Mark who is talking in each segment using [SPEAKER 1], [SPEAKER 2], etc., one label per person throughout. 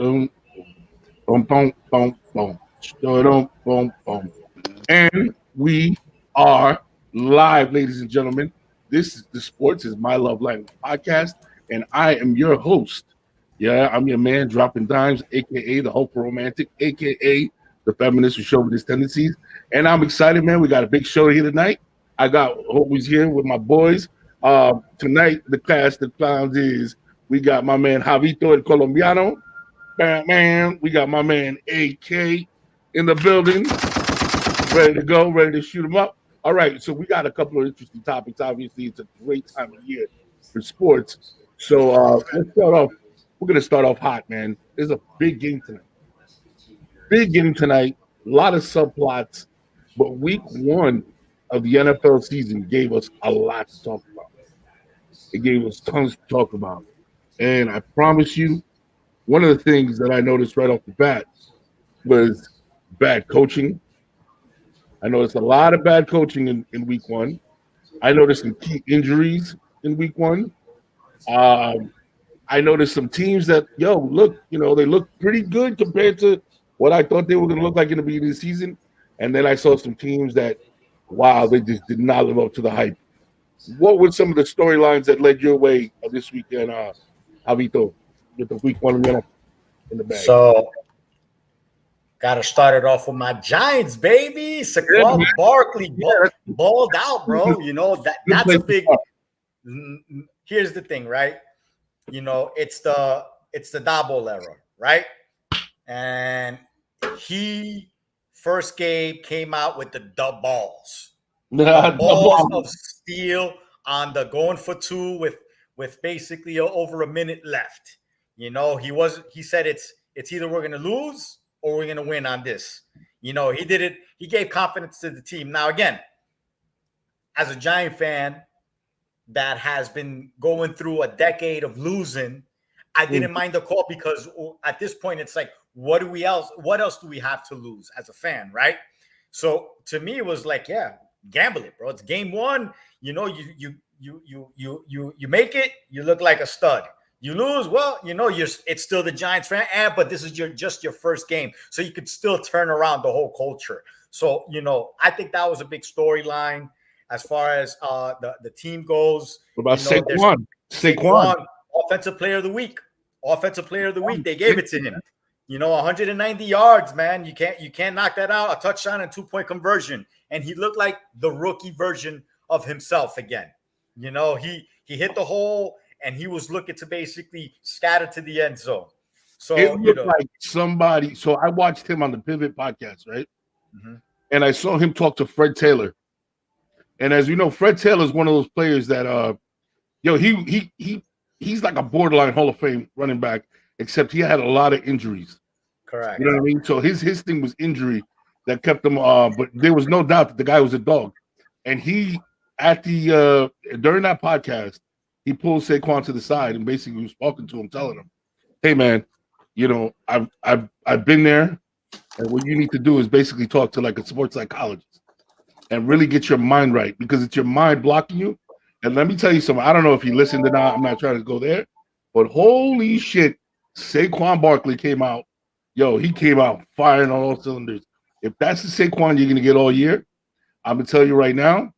[SPEAKER 1] Boom, boom, boom, boom, boom, boom, boom, boom. And we are live, ladies and gentlemen. This is the Sports is My Love Language podcast, and I am your host. Yeah, I'm your man, dropping dimes, aka the hopeful romantic, aka the feminist with chauvinist tendencies. And I'm excited, man. We got a big show here tonight. I got always here with my boys. Tonight, the cast of clowns is we got my man Javito el Colombiano. Bam, man. We got my man AK in the building, ready to go, ready to shoot them up. All right, so we got a couple of interesting topics. Obviously, it's a great time of year for sports. So let's start off. We're gonna start off hot, man. There's a big game tonight. Big game tonight. A lot of subplots, but week one of the NFL season gave us a lot to talk about. It gave us tons to talk about, and I promise you, one of the things that I noticed right off the bat was bad coaching. I noticed a lot of bad coaching in week one. I noticed some key injuries in week one. Um, I noticed some teams that, look, they look pretty good compared to what I thought they were going to look like in the beginning of the season. And then I saw some teams that, wow, they just did not live up to the hype. What were some of the storylines that led your way of this weekend, Javito, with the week one in the bag?
[SPEAKER 2] So, got to start it off with my Giants, baby. Saquon Barkley balled out, bro. That's a big. Here's the thing, right? It's the Dabo era, right? And he first game came out with the balls, the balls of steel on the going for two with basically over a minute left. He said it's either we're gonna lose or we're gonna win on this. He did it. He gave confidence to the team. Now, again, as a Giant fan that has been going through a decade of losing, I didn't mind the call because at this point it's like, what else do we have to lose as a fan, right? So to me, it was like, yeah, gamble it, bro. It's game one. You make it, you look like a stud. You lose, well, it's still the Giants fan, but this is just your first game, so you could still turn around the whole culture. So I think that was a big storyline. As far as the team goes,
[SPEAKER 1] what about Saquon? Saquon,
[SPEAKER 2] offensive player of the week. Offensive player of the week. They gave it to him. 190 yards, man. You can't knock that out. A touchdown and 2-point conversion, and he looked like the rookie version of himself again. He hit the hole, and he was looking to basically scatter to the end zone. So
[SPEAKER 1] it looked like somebody. So I watched him on the Pivot podcast, right? Mm-hmm. And I saw him talk to Fred Taylor. And as you know, Fred Taylor is one of those players that, he's like a borderline Hall of Fame running back, except he had a lot of injuries.
[SPEAKER 2] Correct.
[SPEAKER 1] You know what I mean? So his thing was injury that kept him. But there was no doubt that the guy was a dog. And he during that podcast, he pulled Saquon to the side and basically was talking to him, telling him, "Hey, man, I've been there, and what you need to do is basically talk to like a sports psychologist." And really get your mind right, because it's your mind blocking you. And let me tell you something. I don't know if you listened or not. I'm not trying to go there. But holy shit, Saquon Barkley came out. He came out firing on all cylinders. If that's the Saquon you're going to get all year, I'm going to tell you right now,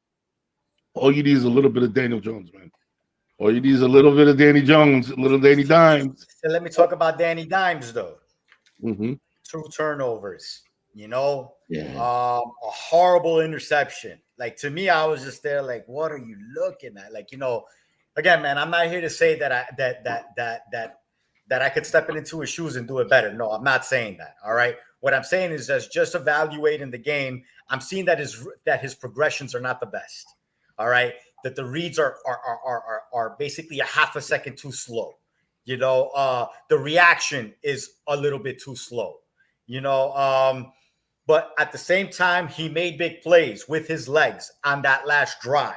[SPEAKER 1] all you need is a little bit of Daniel Jones, man. All you need is a little bit of Danny Jones, a little Danny Dimes.
[SPEAKER 2] So let me talk about Danny Dimes, though.
[SPEAKER 1] Mm-hmm.
[SPEAKER 2] 2 turnovers. A horrible interception. Like, to me, I was just there like, what are you looking at? Like, again, man, I'm not here to say that I could step into his shoes and do it better. No, I'm not saying that. All right. What I'm saying is just evaluating the game. I'm seeing that his progressions are not the best. All right. That the reads are basically a half a second too slow. The reaction is a little bit too slow. But at the same time, he made big plays with his legs on that last drive.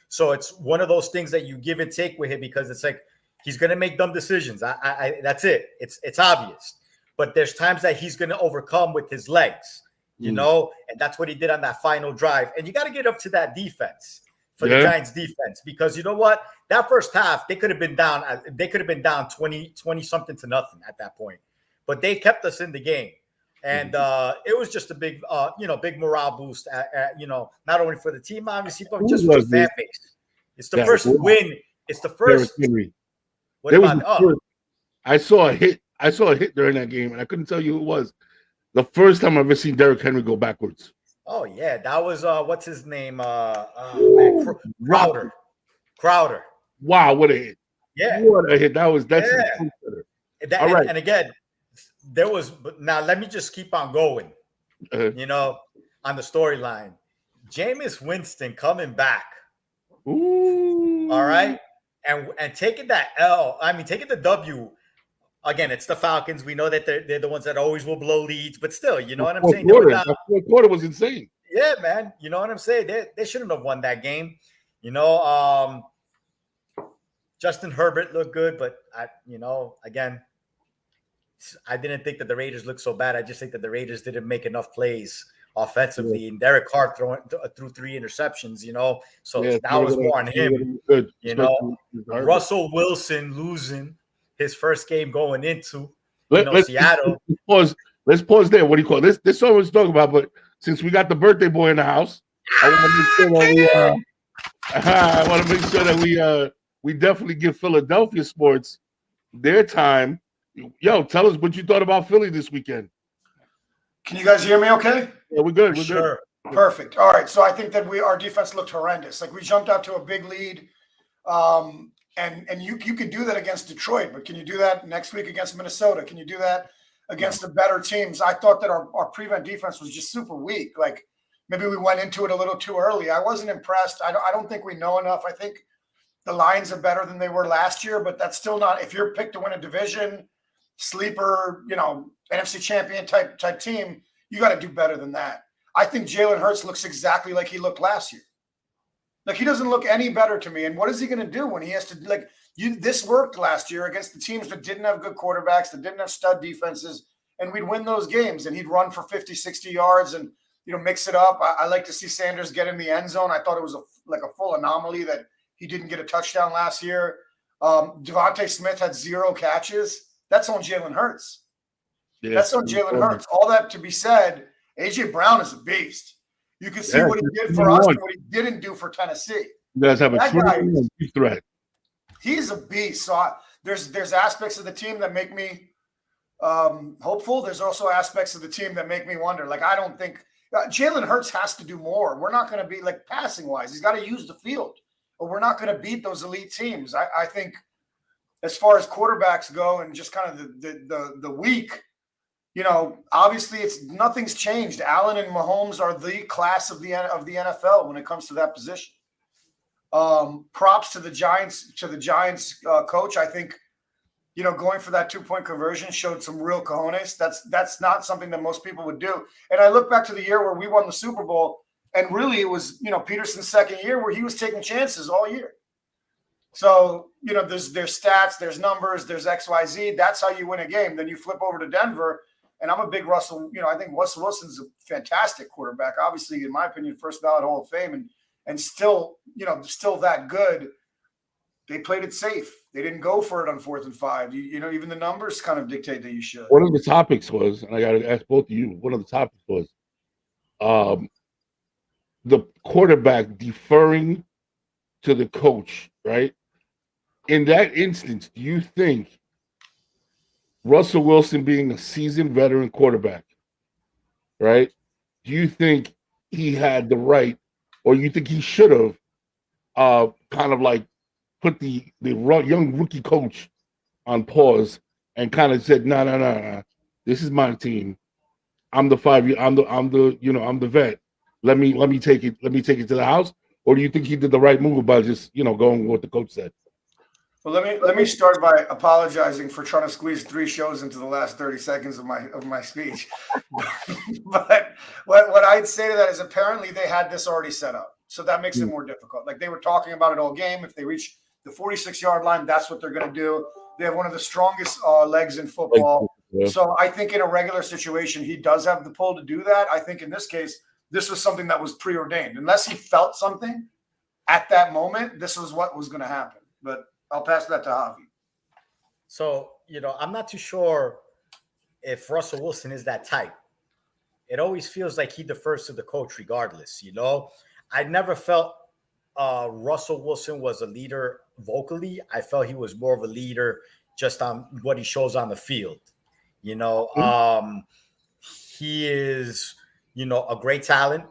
[SPEAKER 2] So it's one of those things that you give and take with him, because it's like he's going to make dumb decisions. That's it. It's obvious. But there's times that he's going to overcome with his legs, and that's what he did on that final drive. And you got to get up to that defense for the Giants defense, because you know what? That first half, they could have been down. They could have been down 20 something to nothing at that point. but they kept us in the game. And it was just a big, big morale boost, not only for the team, obviously, but just for the fan base. It's the first win. It's the first. What
[SPEAKER 1] there was
[SPEAKER 2] about?
[SPEAKER 1] I saw a hit. I saw a hit during that game, and I couldn't tell you who it was. The first time I've ever seen Derrick Henry go backwards.
[SPEAKER 2] Oh yeah, that was what's his name? Man, Crowder.
[SPEAKER 1] Wow, what a hit!
[SPEAKER 2] Yeah,
[SPEAKER 1] what a hit! That's
[SPEAKER 2] all right. And again, there was. But now let me just keep on going. On the storyline, Jameis Winston coming back.
[SPEAKER 1] Ooh.
[SPEAKER 2] All right, and taking that L. I mean, taking the W. Again, it's the Falcons. We know that they're the ones that always will blow leads, but still, you know what I'm saying?
[SPEAKER 1] The fourth quarter was insane.
[SPEAKER 2] Yeah, man. You know what I'm saying? They shouldn't have won that game. Justin Herbert looked good, but again, I didn't think that the Raiders looked so bad. I just think that the Raiders didn't make enough plays offensively, and Derek Carr threw 3 interceptions. So that was more on him.
[SPEAKER 1] Good.
[SPEAKER 2] Russell Wilson losing his first game going into
[SPEAKER 1] Seattle. Let's pause there. What do you call this? This is what we're talking about. But since we got the birthday boy in the house, I want to make sure that we definitely give Philadelphia sports their time. Yo, tell us what you thought about Philly this weekend.
[SPEAKER 3] Can you guys hear me? Okay.
[SPEAKER 1] Yeah, we're good.
[SPEAKER 2] Good.
[SPEAKER 3] Perfect. All right. So I think that our defense looked horrendous. Like we jumped out to a big lead. And you could do that against Detroit, but can you do that next week against Minnesota? Can you do that against the better teams? I thought that our prevent defense was just super weak. Like maybe we went into it a little too early. I wasn't impressed. I don't think we know enough. I think the Lions are better than they were last year, but that's still not. If you're picked to win a division, sleeper, NFC champion type team, you got to do better than that. I think Jalen Hurts looks exactly like he looked last year. Like he doesn't look any better to me. And what is he going to do when he has to this worked last year against the teams that didn't have good quarterbacks, that didn't have stud defenses, and we'd win those games and he'd run for 50, 60 yards and, mix it up. I like to see Sanders get in the end zone. I thought it was a full anomaly that he didn't get a touchdown last year. Devontae Smith had 0 catches. That's on Jalen Hurts. Yeah, that's on Jalen Hurts. All that to be said, A.J. Brown is a beast. You can see what he did for us and what he didn't do for Tennessee.
[SPEAKER 1] You guys have a threat.
[SPEAKER 3] He's a beast. So there's aspects of the team that make me hopeful. There's also aspects of the team that make me wonder. Like I don't think Jalen Hurts has to do more. We're not going to be like passing wise. He's got to use the field, or we're not going to beat those elite teams. I think as far as quarterbacks go and just kind of the week. Obviously nothing's changed. Allen and Mahomes are the class of the NFL when it comes to that position. Props to the Giants coach. I think, going for that 2-point conversion showed some real cojones. That's not something that most people would do. And I look back to the year where we won the Super Bowl, and really it was, Peterson's second year where he was taking chances all year. So, there's stats, there's numbers, there's XYZ. That's how you win a game. Then you flip over to Denver. And I'm a big Russell, I think Russell Wilson's a fantastic quarterback. Obviously, in my opinion, first ballot Hall of Fame and still, still that good. They played it safe. They didn't go for it on 4th and 5. Even the numbers kind of dictate that you should.
[SPEAKER 1] One of the topics was, and I got to ask both of you, one of the topics was the quarterback deferring to the coach, right? In that instance, do you think Russell Wilson being a seasoned veteran quarterback, right? Do you think he had the right, or you think he should have kind of like put the young rookie coach on pause and kind of said, no, this is my team. I'm the 5 year, I'm the vet. Let me take it to the house. Or do you think he did the right move by just, going with what the coach said?
[SPEAKER 3] Well, let me start by apologizing for trying to squeeze 3 shows into the last 30 seconds of my speech. But what I'd say to that is apparently they had this already set up. So that makes it more difficult. Like they were talking about it all game. If they reach the 46-yard line, that's what they're going to do. They have one of the strongest legs in football. Yeah. So I think in a regular situation, he does have the pull to do that. I think in this case, this was something that was preordained. Unless he felt something at that moment, this was what was going to happen. But I'll pass that to Javi.
[SPEAKER 2] So, I'm not too sure if Russell Wilson is that type, it always feels like he defers to the coach regardless. I never felt Russell Wilson was a leader vocally. I felt he was more of a leader just on what he shows on the field. He is, a great talent.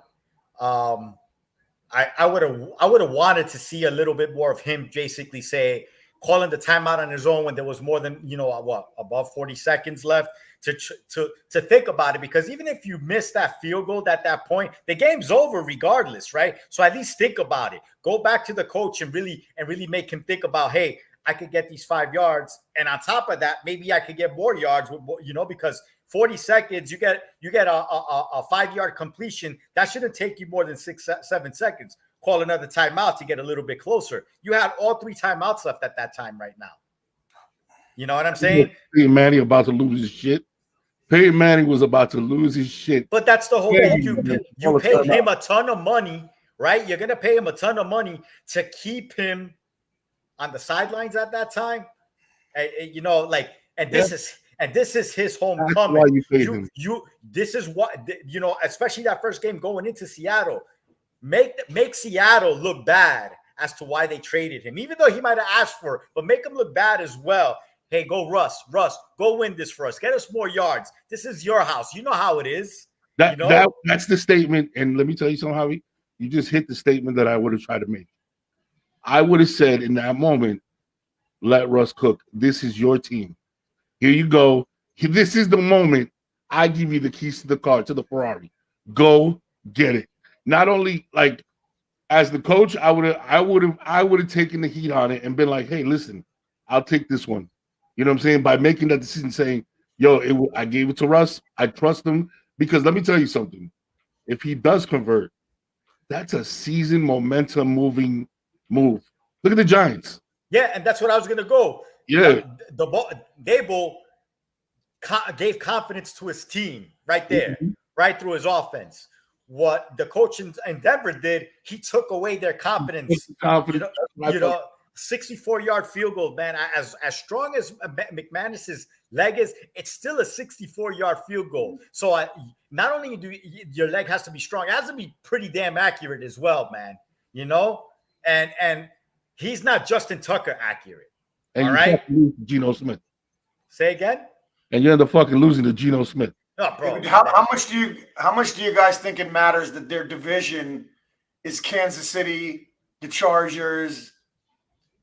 [SPEAKER 2] I would have wanted to see a little bit more of him basically say, calling the timeout on his own when there was more than, above 40 seconds left to think about it. Because even if you miss that field goal at that point, the game's over regardless, right? So at least think about it. Go back to the coach and really make him think about, hey, I could get these 5 yards. And on top of that, maybe I could get more yards, because 40 seconds, you get a 5-yard completion. That shouldn't take you more than 6-7 seconds. Call another timeout to get a little bit closer. You had all 3 timeouts left at that time right now. You know what I'm saying?
[SPEAKER 1] Peyton Manning about to lose his shit. Peyton Manning was about to lose his shit.
[SPEAKER 2] But that's the whole thing. You paid him a ton of money, right? You're going to pay him a ton of money to keep him on the sidelines at that time. This is his homecoming. This is what, especially that first game going into Seattle. Make Seattle look bad as to why they traded him, even though he might have asked for it, but make him look bad as well. Hey, go Russ, go win this for us. Get us more yards. This is your house. You know how it is.
[SPEAKER 1] That's the statement. And let me tell you something, Javi. You just hit the statement that I would have tried to make. I would have said in that moment, let Russ cook. This is your team. Here you go. This is the moment I give you the keys to the car, to the Ferrari. Go get it. Not only like as the coach, I would have taken the heat on it and been like, hey, listen, I'll take this one. You know what I'm saying? By making that decision, saying, yo, I gave it to Russ. I trust him because let me tell you something. If he does convert, that's a season momentum moving move. Look at the Giants.
[SPEAKER 2] Yeah, and that's what I was gonna go.
[SPEAKER 1] Yeah,
[SPEAKER 2] Dable gave confidence to his team right there, right through his offense. What the coach in Denver did, he took away their confidence. 64-yard field goal, man. As strong as McManus's leg is, it's still a 64-yard field goal. So not only do your leg has to be strong, it has to be pretty damn accurate as well, man. And he's not Justin Tucker accurate.
[SPEAKER 1] And
[SPEAKER 2] all right,
[SPEAKER 1] Geno Smith.
[SPEAKER 2] Say again.
[SPEAKER 1] And you end up fucking losing to Geno Smith.
[SPEAKER 2] Oh, bro.
[SPEAKER 3] How much do you guys think it matters that their division is Kansas City, the Chargers,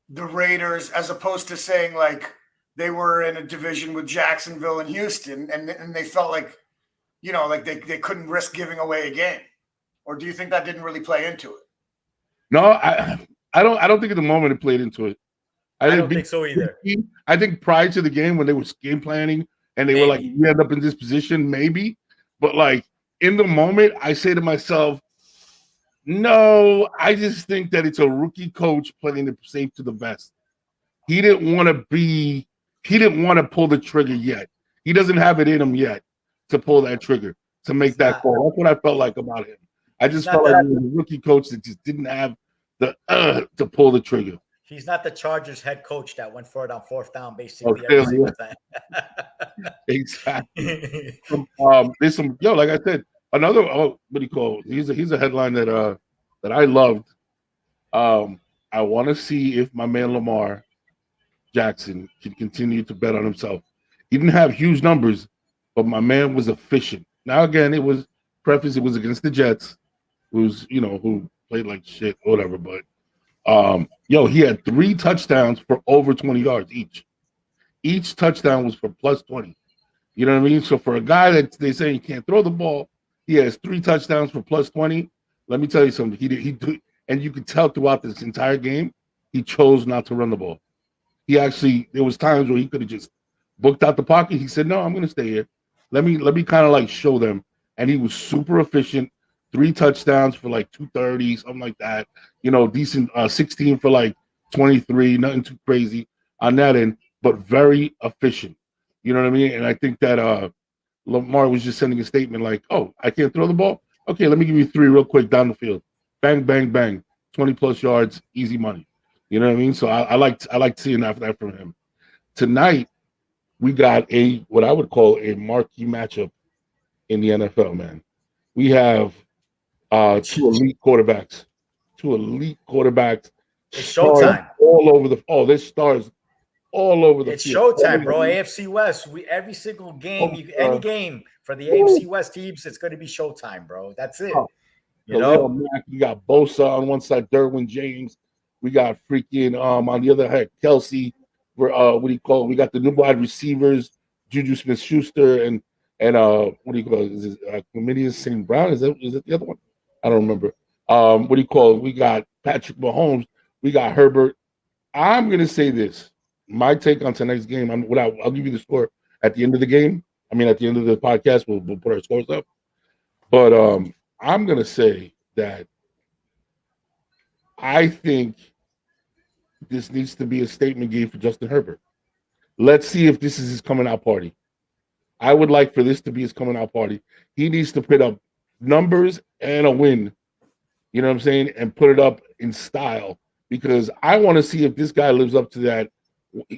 [SPEAKER 3] the Raiders, as opposed to saying like they were in a division with Jacksonville and Houston, and they felt like, like they couldn't risk giving away a game? Or do you think that didn't really play into it?
[SPEAKER 1] No, I don't think at the moment it played into it.
[SPEAKER 2] I don't think so either.
[SPEAKER 1] I think prior to the game when they were game planning and they were like, we end up in this position, maybe. But like in the moment, I say to myself, no, I just think that it's a rookie coach playing it safe to the vest. He didn't want to pull the trigger yet. He doesn't have it in him yet to pull that trigger, to make that call. That's what I felt like about him. I just felt like he was a rookie coach that just didn't have the to pull the trigger.
[SPEAKER 2] He's not the Chargers head coach that went for it on 4th down basically every single time.
[SPEAKER 1] Exactly. There's some like I said, another what do you call it? He's a headline that I loved. I want to see if my man Lamar Jackson can continue to bet on himself. He didn't have huge numbers, but my man was efficient. Now again, it was against the Jets, who played like shit, whatever, but he had 3 touchdowns for over 20 yards each. Each touchdown was for plus 20. You know what I mean? So for a guy that they say he can't throw the ball, he has 3 touchdowns for plus 20. Let me tell you something. And you could tell throughout this entire game, he chose not to run the ball. There was times where he could have just booked out the pocket. He said, no, I'm going to stay here. Let me kind of like show them. And he was super efficient. 3 touchdowns for like 230, something like that. Decent 16 for like 23, nothing too crazy on that end, but very efficient. You know what I mean? And I think that Lamar was just sending a statement like, oh, I can't throw the ball? Okay, let me give you 3 real quick down the field. Bang, bang, bang. 20 plus yards, easy money. You know what I mean? So I liked seeing that from him. Tonight, we got what I would call a marquee matchup in the NFL, man. We have
[SPEAKER 2] It's
[SPEAKER 1] two elite quarterbacks,
[SPEAKER 2] it's
[SPEAKER 1] stars
[SPEAKER 2] showtime.
[SPEAKER 1] all over there's stars all over the
[SPEAKER 2] It's
[SPEAKER 1] field.
[SPEAKER 2] showtime, bro. AFC West. Every single game, any game for the AFC West teams, it's going to be showtime, bro. That's it. You
[SPEAKER 1] Khalil
[SPEAKER 2] know,
[SPEAKER 1] Mack, we got Bosa on one side, Derwin James. We got freaking on the other hand, Kelsey. We're what do you call it? We got the new wide receivers, Juju Smith Schuster and what do you call it? Is it Comedian St. Brown? Is it the other one? I don't remember. What do you call it? We got Patrick Mahomes, we got Herbert. I'm gonna say this. My take on tonight's game, I'll give you the score at the end of the game. I mean at the end of the podcast, we'll put our scores up. But I'm gonna say that I think this needs to be a statement game for Justin Herbert. Let's see if this is his coming out party. I would like for this to be his coming out party. He needs to put up numbers and a win. You know what I'm saying? And put it up in style because I want to see if this guy lives up to that.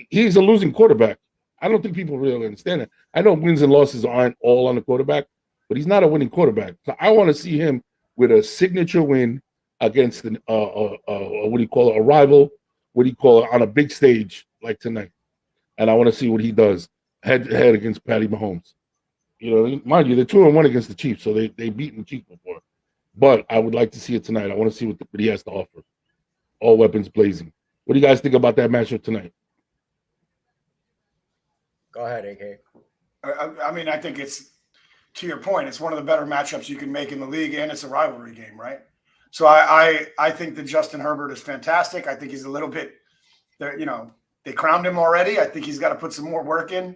[SPEAKER 1] He's a losing quarterback. I don't think people really understand that. I know wins and losses aren't all on the quarterback, but he's not a winning quarterback. So I want to see him with a signature win against what do you call it, a rival, what do you call it, on a big stage like tonight. And I want to see what he does head to head against Patty Mahomes. You know, mind you, they're 2-1 against the Chiefs, so they beaten the Chiefs before. But I would like to see it tonight. I want to see what he has to offer. All weapons blazing. What do you guys think about that matchup tonight?
[SPEAKER 2] go ahead, AK.
[SPEAKER 3] I mean, I think it's, to your point, it's one of the better matchups you can make in the league, and it's a rivalry game, right? So I think that Justin Herbert is fantastic. I think he's a little bit, they crowned him already. I think he's got to put some more work in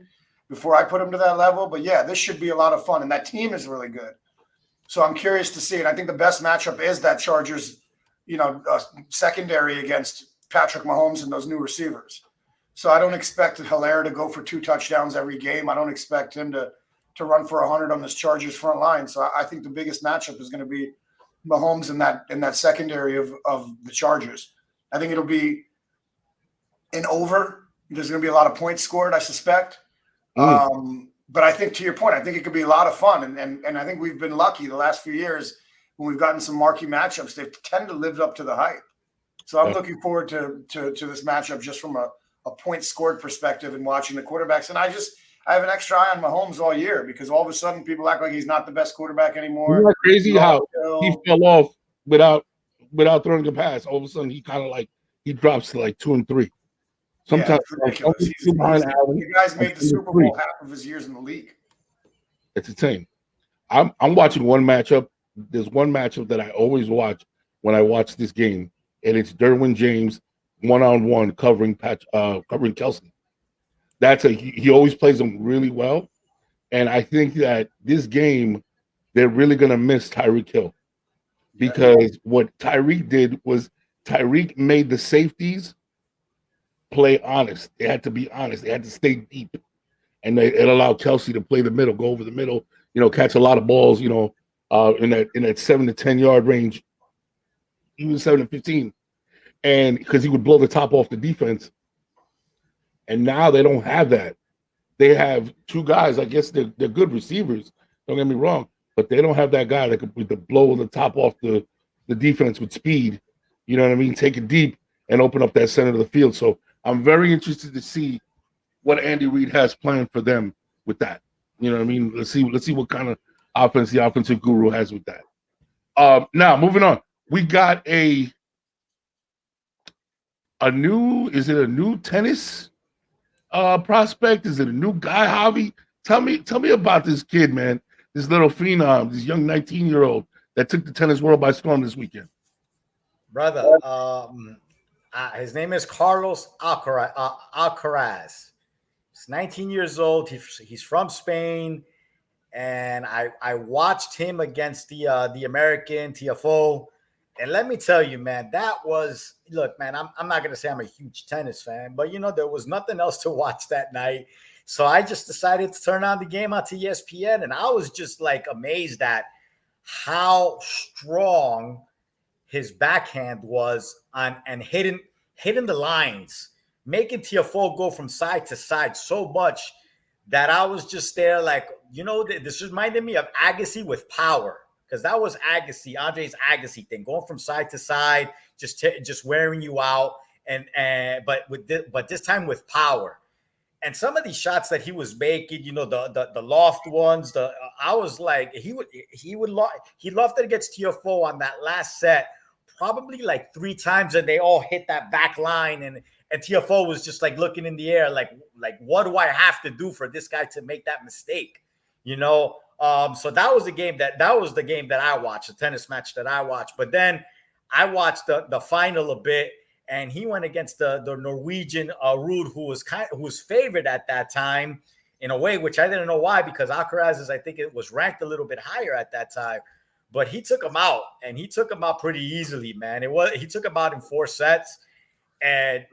[SPEAKER 3] before I put him to that level. But yeah, this should be a lot of fun, and that team is really good. So I'm curious to see it. I think the best matchup is that Chargers, secondary against Patrick Mahomes and those new receivers. So I don't expect Hilaire to go for 2 touchdowns every game. I don't expect him to run for 100 on this Chargers front line. So I think the biggest matchup is going to be Mahomes in that secondary of the Chargers. I think it'll be an over. There's going to be a lot of points scored, I suspect. But I think, to your point, I think it could be a lot of fun. And I think we've been lucky the last few years when we've gotten some marquee matchups. They've tend to live up to the hype. So I'm looking forward to this matchup just from a point scored perspective and watching the quarterbacks. And I have an extra eye on Mahomes all year because all of a sudden people act like he's not the best quarterback anymore.
[SPEAKER 1] Isn't that crazy how he fell off without throwing a pass? All of a sudden he drops to like 2 and 3. Sometimes
[SPEAKER 3] it's ridiculous. The guy's made the Super Bowl half of his years in the league.
[SPEAKER 1] It's insane. I'm watching one matchup. There's one matchup that I always watch when I watch this game, and it's Derwin James one-on-one covering Kelsey. He always plays them really well, and I think that this game they're really gonna miss Tyreek Hill because what Tyreek did was Tyreek made the safeties play honest. They had to be honest. They had to stay deep, and it allowed Kelsey to play the middle, go over the middle. Catch a lot of balls. In that 7 to 10 yard range, even 7 to 15, and because he would blow the top off the defense. And now they don't have that. They have 2 guys. I guess they're good receivers. Don't get me wrong, but they don't have that guy that could blow the top off the defense with speed. You know what I mean? Take it deep and open up that center of the field. So I'm very interested to see what Andy Reid has planned for them with that. You know what I mean? Let's see what kind of offense the offensive guru has with that. Now moving on, we got a new tennis prospect? Is it a new guy, Javi? Tell me about this kid, man. This little phenom, this young 19-year-old that took the tennis world by storm this weekend.
[SPEAKER 2] Brother, his name is Carlos Alcaraz. He's 19 years old. He's from Spain, and I watched him against the American TFO. And let me tell you, man, look, man, I'm not going to say I'm a huge tennis fan, but, there was nothing else to watch that night. So I just decided to turn on the game onto ESPN, and I was just like amazed at how strong his backhand was and hitting the lines, making Tiafoe go from side to side so much that I was just there like, this reminded me of Agassi with power, because that was Andre's Agassi thing, going from side to side, just wearing you out, but this time with power. And some of these shots that he was making, the loft ones, I was like, he lofted against TFO on that last set, probably like 3 times, and they all hit that back line, and TFO was just like looking in the air, like what do I have to do for this guy to make that mistake? So that was the game that I watched, the tennis match that I watched. But then I watched the final a bit, and he went against the Norwegian Ruud, who was favored at that time in a way, which I didn't know why, because Alcaraz I think it was ranked a little bit higher at that time. But he took him out, and he took him out pretty easily, man. He took him out in 4 sets. And,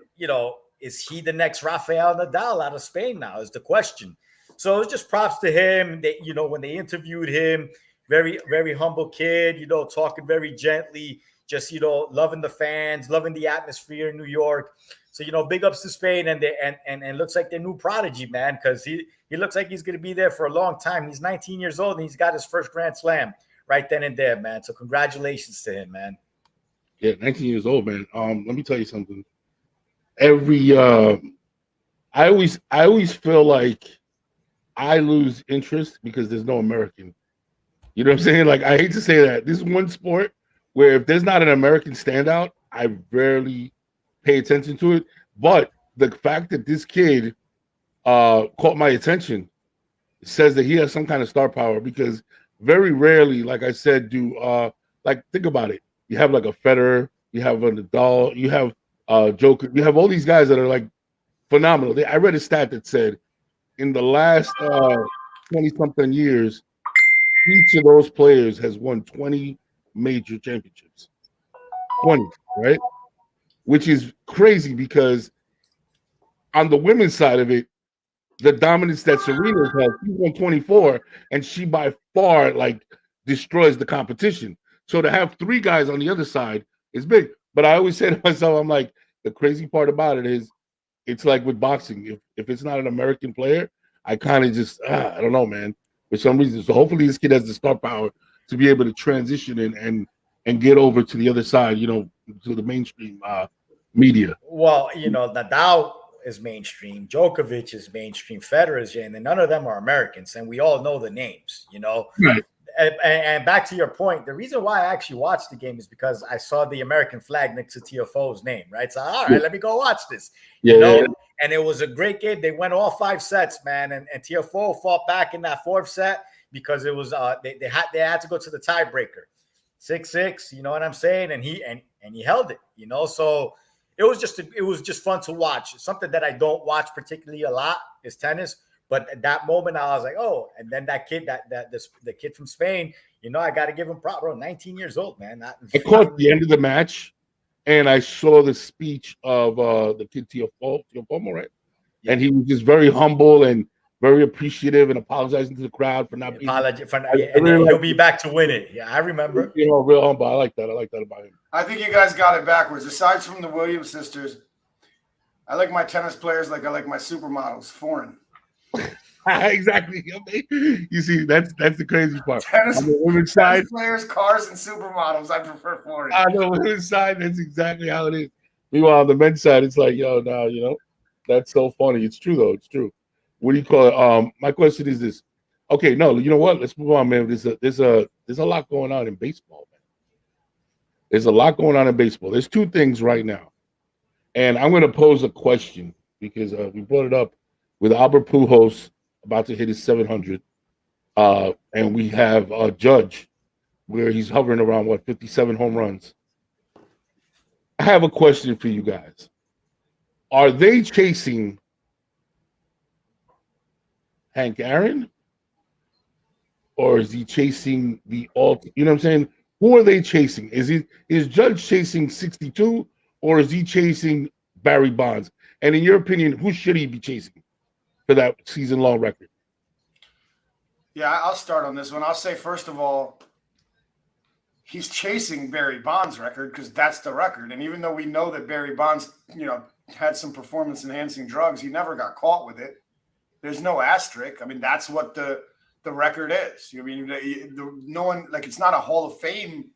[SPEAKER 2] is he the next Rafael Nadal out of Spain now is the question. So it was just props to him. When they interviewed him, very, very humble kid, talking very gently, just, loving the fans, loving the atmosphere in New York. So, big ups to Spain, and looks like their new prodigy, man, because he looks like he's going to be there for a long time. He's 19 years old, and he's got his first Grand Slam right then and there, man. So congratulations to him, man.
[SPEAKER 1] Yeah, 19 years old, man. Let me tell you something. I always feel like I lose interest because there's no American. You know what I'm saying? Like, I hate to say that. This is one sport where if there's not an American standout, I rarely pay attention to it. But the fact that this kid caught my attention says that he has some kind of star power, because very rarely, like I said, think about it. You have like a Federer, you have a Nadal, you have Joker, you have all these guys that are like phenomenal. I read a stat that said in the last 20-something years, each of those players has won 20 major championships. 20, right? Which is crazy, because on the women's side of it, the dominance that Serena's has, she won 24, and she by far destroys the competition. So to have 3 guys on the other side is big. But I always say to myself, I'm like, the crazy part about it is, it's like with boxing. If it's not an American player, I kind of just, I don't know, man, for some reason. So hopefully this kid has the star power to be able to transition and get over to the other side, to the mainstream media.
[SPEAKER 2] Well, Nadal is mainstream, Djokovic is mainstream, Federer is, and none of them are Americans, and we all know the names,
[SPEAKER 1] Right.
[SPEAKER 2] And back to your point, the reason why I actually watched the game is because I saw the American flag next to TFO's name, right? So, all right, let me go watch this.
[SPEAKER 1] Yeah.
[SPEAKER 2] And it was a great game. They went all 5 sets, man, and TFO fought back in that 4th set, because it was they had to go to the tiebreaker, 6-6. You know what I'm saying? And he held it. So it was just fun to watch. Something that I don't watch particularly a lot is tennis. But at that moment, I was like, oh, and then that kid, the kid from Spain, I got to give him props, bro. 19 years old, man.
[SPEAKER 1] I caught the end of the match, and I saw the speech of the kid Tiafoe, right? Yeah. And he was just very humble and very appreciative and apologizing to the crowd for not being.
[SPEAKER 2] And he'll be back to win it. Yeah, I remember.
[SPEAKER 1] Real humble. I like that. I like that about him.
[SPEAKER 3] I think you guys got it backwards. Aside from the Williams sisters, I like my tennis players like I like my supermodels, foreign.
[SPEAKER 1] Exactly. You see, that's the crazy part.
[SPEAKER 3] Tennis,
[SPEAKER 1] on the women's side,
[SPEAKER 3] players, cars, and supermodels. I prefer foreign.
[SPEAKER 1] On the women's side, that's exactly how it is. Meanwhile, on the men's side, it's like, that's so funny. It's true though. It's true. What do you call it? My question is this. Okay, no, you know what? Let's move on, man. There's a lot going on in baseball, man. There's a lot going on in baseball. There's 2 things right now, and I'm going to pose a question because we brought it up with Albert Pujols about to hit his 700, and we have a Judge where he's hovering around 57 home runs. I have a question for you guys. Are they chasing Hank Aaron, or is he chasing the alt? You know what I'm saying? Who are they chasing? Is Judge chasing 62, or is he chasing Barry Bonds? And in your opinion, who should he be chasing for that season-long record?
[SPEAKER 3] Yeah, I'll start on this one. I'll say, first of all, he's chasing Barry Bonds' record because that's the record. And even though we know that Barry Bonds, had some performance-enhancing drugs, he never got caught with it. There's no asterisk. I mean, that's what the record is. I mean, no one, like, it's not a Hall of Fame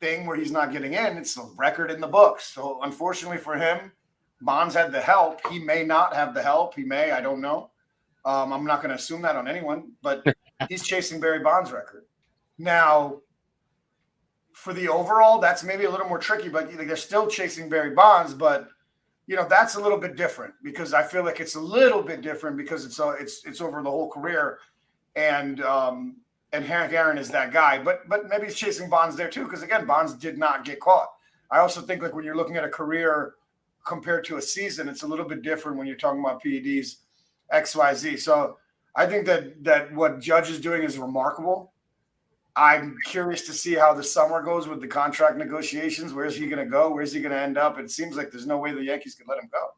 [SPEAKER 3] thing where he's not getting in. It's a record in the books. So unfortunately for him, Bonds had the help. He may not have the help. He may. I don't know. I'm not going to assume that on anyone, but he's chasing Barry Bonds' record. Now, for the overall, that's maybe a little more tricky, but they're still chasing Barry Bonds. But that's a little bit different because I feel like it's a little bit different because it's over the whole career, and Hank Aaron is that guy. But maybe he's chasing Bonds there too because again, Bonds did not get caught. I also think like when you're looking at a career compared to a season, it's a little bit different when you're talking about PEDs, XYZ. So I think that what Judge is doing is remarkable. I'm curious to see how the summer goes with the contract negotiations. Where's he going to go? Where's he going to end up? It seems like there's no way the Yankees could let him go.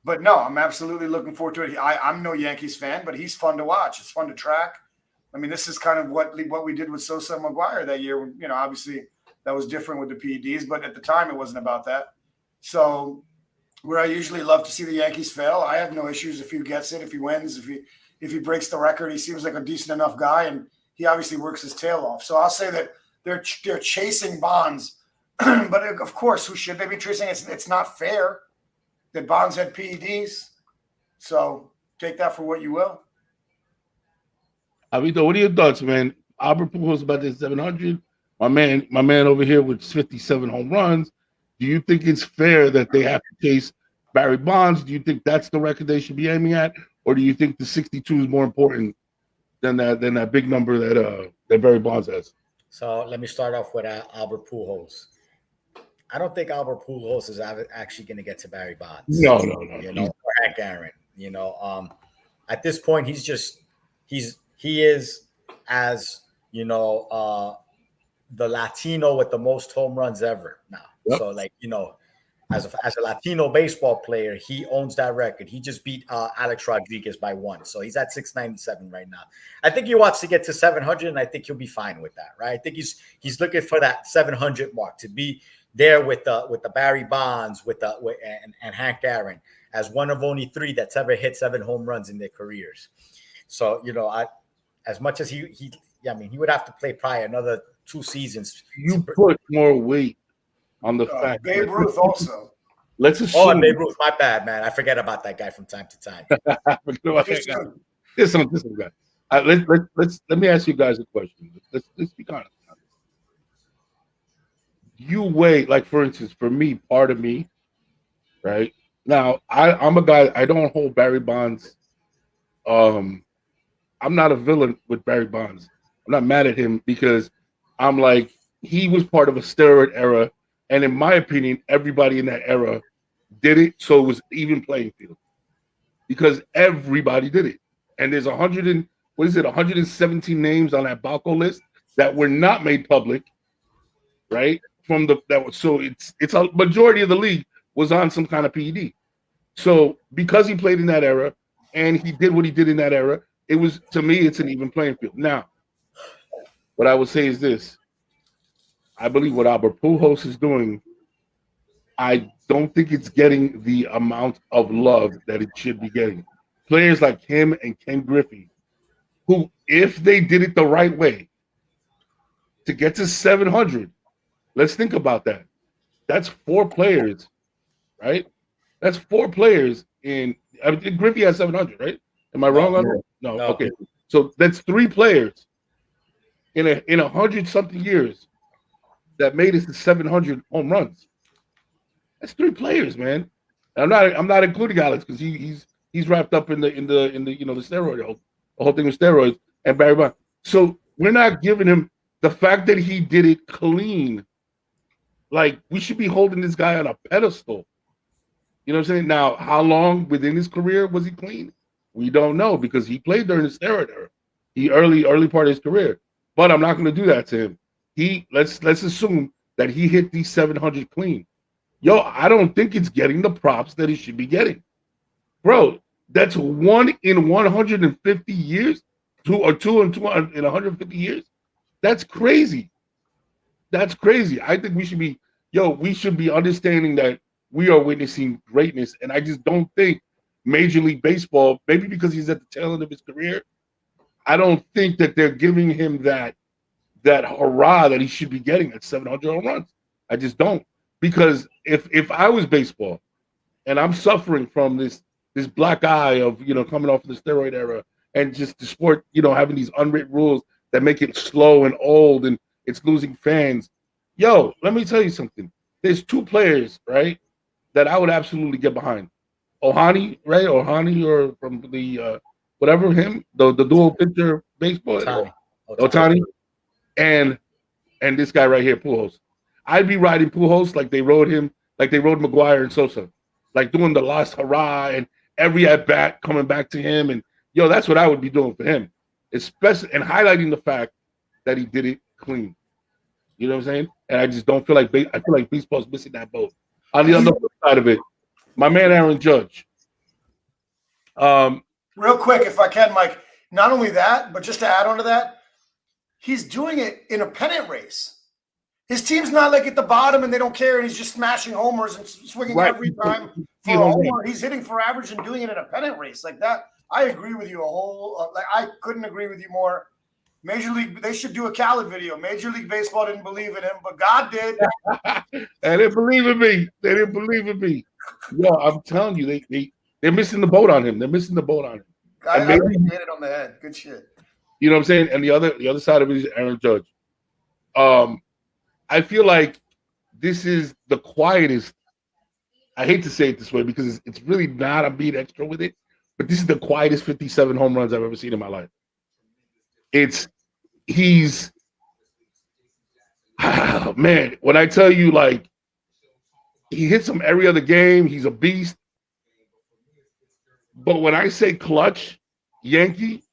[SPEAKER 3] But no, I'm absolutely looking forward to it. I'm no Yankees fan, but he's fun to watch. It's fun to track. I mean, this is kind of what we did with Sosa and McGuire that year. Obviously that was different with the PEDs, but at the time it wasn't about that. So where I usually love to see the Yankees fail, I have no issues if he gets it, if he wins, if he breaks the record. He seems like a decent enough guy, and he obviously works his tail off. So I'll say that they're chasing Bonds, but of course, who should they be chasing? It's not fair that Bonds had PEDs. So take that for what you will.
[SPEAKER 1] Avito, what are your thoughts, man? Albert Pujols about this 700. My man over here with 57 home runs. Do you think it's fair that they have to chase Barry Bonds? Do you think that's the record they should be aiming at, or do you think the 62 is more important than that big number that Barry Bonds has?
[SPEAKER 2] So let me start off with Albert Pujols. I don't think Albert Pujols is actually going to get to Barry Bonds.
[SPEAKER 1] No.
[SPEAKER 2] Or Hank Aaron. At this point, he is as the Latino with the most home runs ever now. Yep. So as a Latino baseball player, he owns that record. He just beat Alex Rodriguez by 1. So he's at 697 right now. I think he wants to get to 700, and I think he'll be fine with that, right? I think he's looking for that 700 mark to be there with the Barry Bonds and Hank Aaron as one of only 3 that's ever hit 7 home runs in their careers. So as much as he would have to play probably another 2 seasons.
[SPEAKER 1] You put more weight on the fact.
[SPEAKER 3] Babe Ruth also.
[SPEAKER 1] Let's assume.
[SPEAKER 2] Oh, Babe Ruth, my bad, man. I forget about that guy from time to time.
[SPEAKER 1] This guy. Let me ask you guys a question. Let's be honest. You weigh, like for instance, for me, part of me, right now, I'm a guy. I don't hold Barry Bonds. I'm not a villain with Barry Bonds. I'm not mad at him because I'm like, he was part of a steroid era. And in my opinion, everybody in that era did it. So it was even playing field because everybody did it. And there's 117 names on that Balco list that were not made public, right? So it's a majority of the league was on some kind of PED. So because he played in that era and he did what he did in that era, to me, it's an even playing field. Now, what I would say is this. I believe what Albert Pujols is doing, I don't think it's getting the amount of love that it should be getting. Players like him and Ken Griffey, who, if they did it the right way, to get to 700, let's think about that. That's 4 players, right? That's 4 players Griffey has 700, right? Am I wrong on that? No. Okay. So that's 3 players in 100-something years that made it to 700 home runs. That's 3 players, man. And I'm not including Alex because he's wrapped up in the the steroid, the whole thing with steroids and Barry Bonds. So we're not giving him the fact that he did it clean. Like, we should be holding this guy on a pedestal. You know what I'm saying? Now, how long within his career was he clean? We don't know because he played during the steroid era. The early part of his career. But I'm not going to do that to him. Let's assume that he hit these 700 clean. Yo, I don't think it's getting the props that he should be getting. Bro, that's 1 in 150 years, 2 in 150 years. That's crazy. That's crazy. I think we should be understanding that we are witnessing greatness. And I just don't think Major League Baseball, maybe because he's at the tail end of his career, I don't think that they're giving him that hurrah that he should be getting at 700 home runs. I just don't. Because if I was baseball and I'm suffering from this black eye of, coming off of the steroid era and just the sport, having these unwritten rules that make it slow and old and it's losing fans. Yo, let me tell you something. There's two players, right, that I would absolutely get behind. Ohani, right? Ohani, or from the whatever him, the dual pitcher baseball. Otani. And this guy right here, Pujols. I'd be riding Pujols like they rode him, like they rode McGuire and Sosa, like doing the last hurrah and every at bat coming back to him. And that's what I would be doing for him, especially and highlighting the fact that he did it clean. You know what I'm saying? And I just don't feel like I feel like baseball's missing that boat. On the other side of it, my man Aaron Judge.
[SPEAKER 3] Real quick, if I can, Mike. Not only that, but just to add on to that, he's doing it in a pennant race. His team's not like at the bottom and they don't care, and he's just smashing homers and swinging every time for a homer. He's hitting for average and doing it in a pennant race like that. I agree with you I couldn't agree with you more. Major League, they should do a Khaled video. Major League Baseball didn't believe in him, but God did.
[SPEAKER 1] They didn't believe in me. They didn't believe in me. Yo, I'm telling you, they're missing the boat on him. They're missing the boat on him.
[SPEAKER 3] I hit it on the head. Good shit.
[SPEAKER 1] You know what I'm saying? And the other side of it is Aaron Judge. I feel like this is the quietest. I hate to say it this way because it's really not. I'm being extra with it, but this is the quietest 57 home runs I've ever seen in my life. He's man, when I tell you, like, he hits them every other game, he's a beast. But when I say clutch Yankee,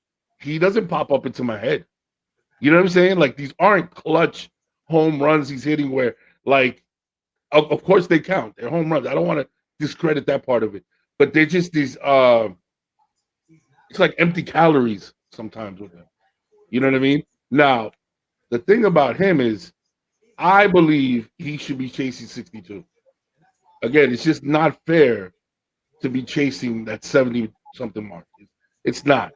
[SPEAKER 1] he doesn't pop up into my head. You know what I'm saying? Like, these aren't clutch home runs he's hitting where, like, of course they count. They're home runs. I don't want to discredit that part of it. But they're just these it's like empty calories sometimes with him. You know what I mean? Now, the thing about him is I believe he should be chasing 62. Again, it's just not fair to be chasing that 70-something mark. It's not.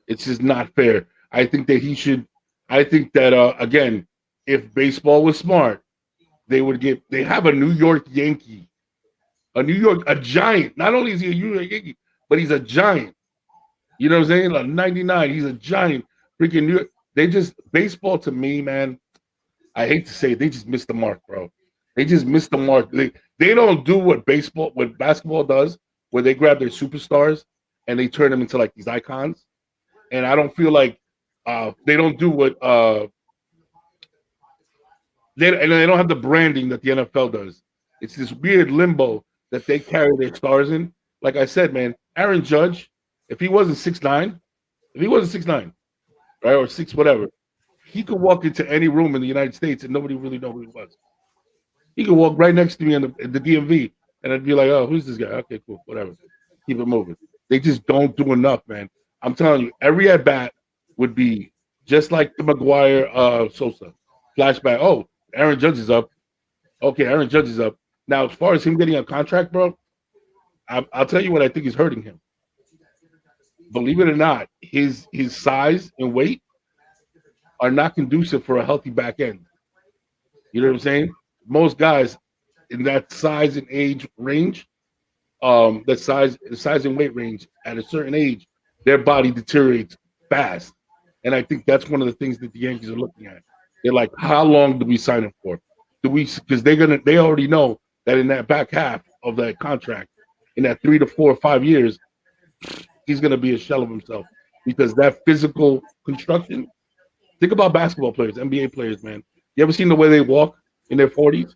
[SPEAKER 1] It's just not fair. I think that he should. I think that, again, if baseball was smart, they have a New York Yankee, a giant. Not only is he a New York Yankee, but he's a giant. You know what I'm saying? Like 99, he's a giant. Freaking New York. Baseball to me, man, I hate to say it, they just missed the mark, bro. They just missed the mark. They don't do what basketball does, where they grab their superstars and they turn them into like these icons. And I don't feel like they don't do what they don't have the branding that the NFL does. It's this weird limbo that they carry their stars in. Like I said, man, Aaron Judge, if he wasn't 6'9", right, or 6 whatever, he could walk into any room in the United States and nobody really know who he was. He could walk right next to me in the DMV and I'd be like, oh, who's this guy? Okay, cool, whatever. Keep it moving. They just don't do enough, man. I'm telling you, every at bat would be just like the McGuire Sosa flashback. Oh, Aaron Judge is up. Okay, Aaron Judge is up. Now, as far as him getting a contract, bro, I'll tell you what I think is hurting him. Believe it or not, his size and weight are not conducive for a healthy back end. You know what I'm saying? Most guys in that size and age range, that size and weight range at a certain age, their body deteriorates fast. And I think that's one of the things that the Yankees are looking at. They're like, how long do we sign him for? Because they already know that in that back half of that contract, in that 3 to 4 or 5 years, he's gonna be a shell of himself. Because that physical construction, think about basketball players, NBA players, man. You ever seen the way they walk in their 40s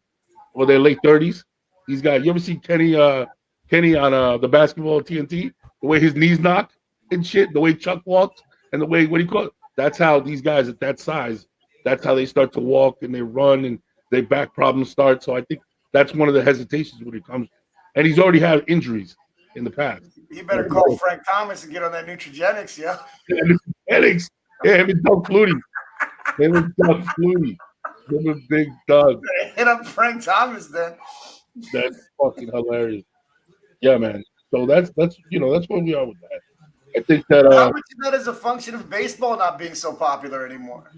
[SPEAKER 1] or their late 30s? These guys, you ever see Kenny on the basketball TNT? The way his knees knock and shit, the way Chuck walks, and the way, what do you call it? That's how these guys at that size, that's how they start to walk and they run and their back problems start. So I think that's one of the hesitations when it comes. And he's already had injuries in the past.
[SPEAKER 3] You better call Frank Thomas and get on that Nutrigenics, yeah.
[SPEAKER 1] Nutrigenics. Yeah, him and Doug Flutie. Him and Doug Flutie. Him and Big Doug.
[SPEAKER 3] Hit up Frank Thomas then.
[SPEAKER 1] That's fucking hilarious. Yeah, man. So that's that's where we are with that. I think that
[SPEAKER 3] How much of that is a function of baseball not being so popular anymore?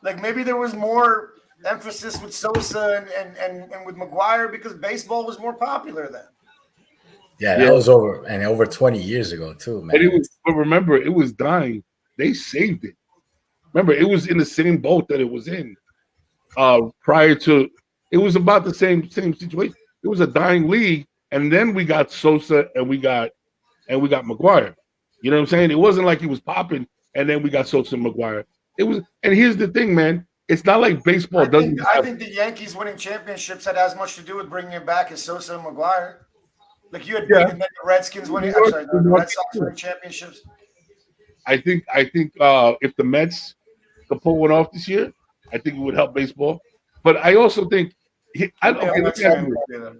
[SPEAKER 3] Like maybe there was more emphasis with Sosa and with McGuire because baseball was more popular then.
[SPEAKER 2] Yeah,
[SPEAKER 1] yeah,
[SPEAKER 2] that was over 20 years ago too,
[SPEAKER 1] but
[SPEAKER 2] man.
[SPEAKER 1] but remember it was dying. They saved it. Remember, it was in the same boat that it was in prior to. It was about the same situation. It was a dying league, and then we got Sosa and we got McGuire. You know what I'm saying? It wasn't like he was popping, and then we got Sosa and McGuire. It was, and here's the thing, man. It's not like baseball doesn't
[SPEAKER 3] I
[SPEAKER 1] have.
[SPEAKER 3] think the Yankees winning championships had as much to do with bringing it back as Sosa and McGuire. Like you had
[SPEAKER 1] Yeah,
[SPEAKER 3] and then the Redskins winning.
[SPEAKER 1] New
[SPEAKER 3] I'm
[SPEAKER 1] York,
[SPEAKER 3] sorry,
[SPEAKER 1] New
[SPEAKER 3] the
[SPEAKER 1] York,
[SPEAKER 3] Red Sox winning championships.
[SPEAKER 1] I think if the Mets could pull one off this year, I think it would help baseball. But I also think,
[SPEAKER 3] I'm
[SPEAKER 1] okay, let
[SPEAKER 3] not
[SPEAKER 1] me ask
[SPEAKER 3] saying
[SPEAKER 1] you,
[SPEAKER 3] that.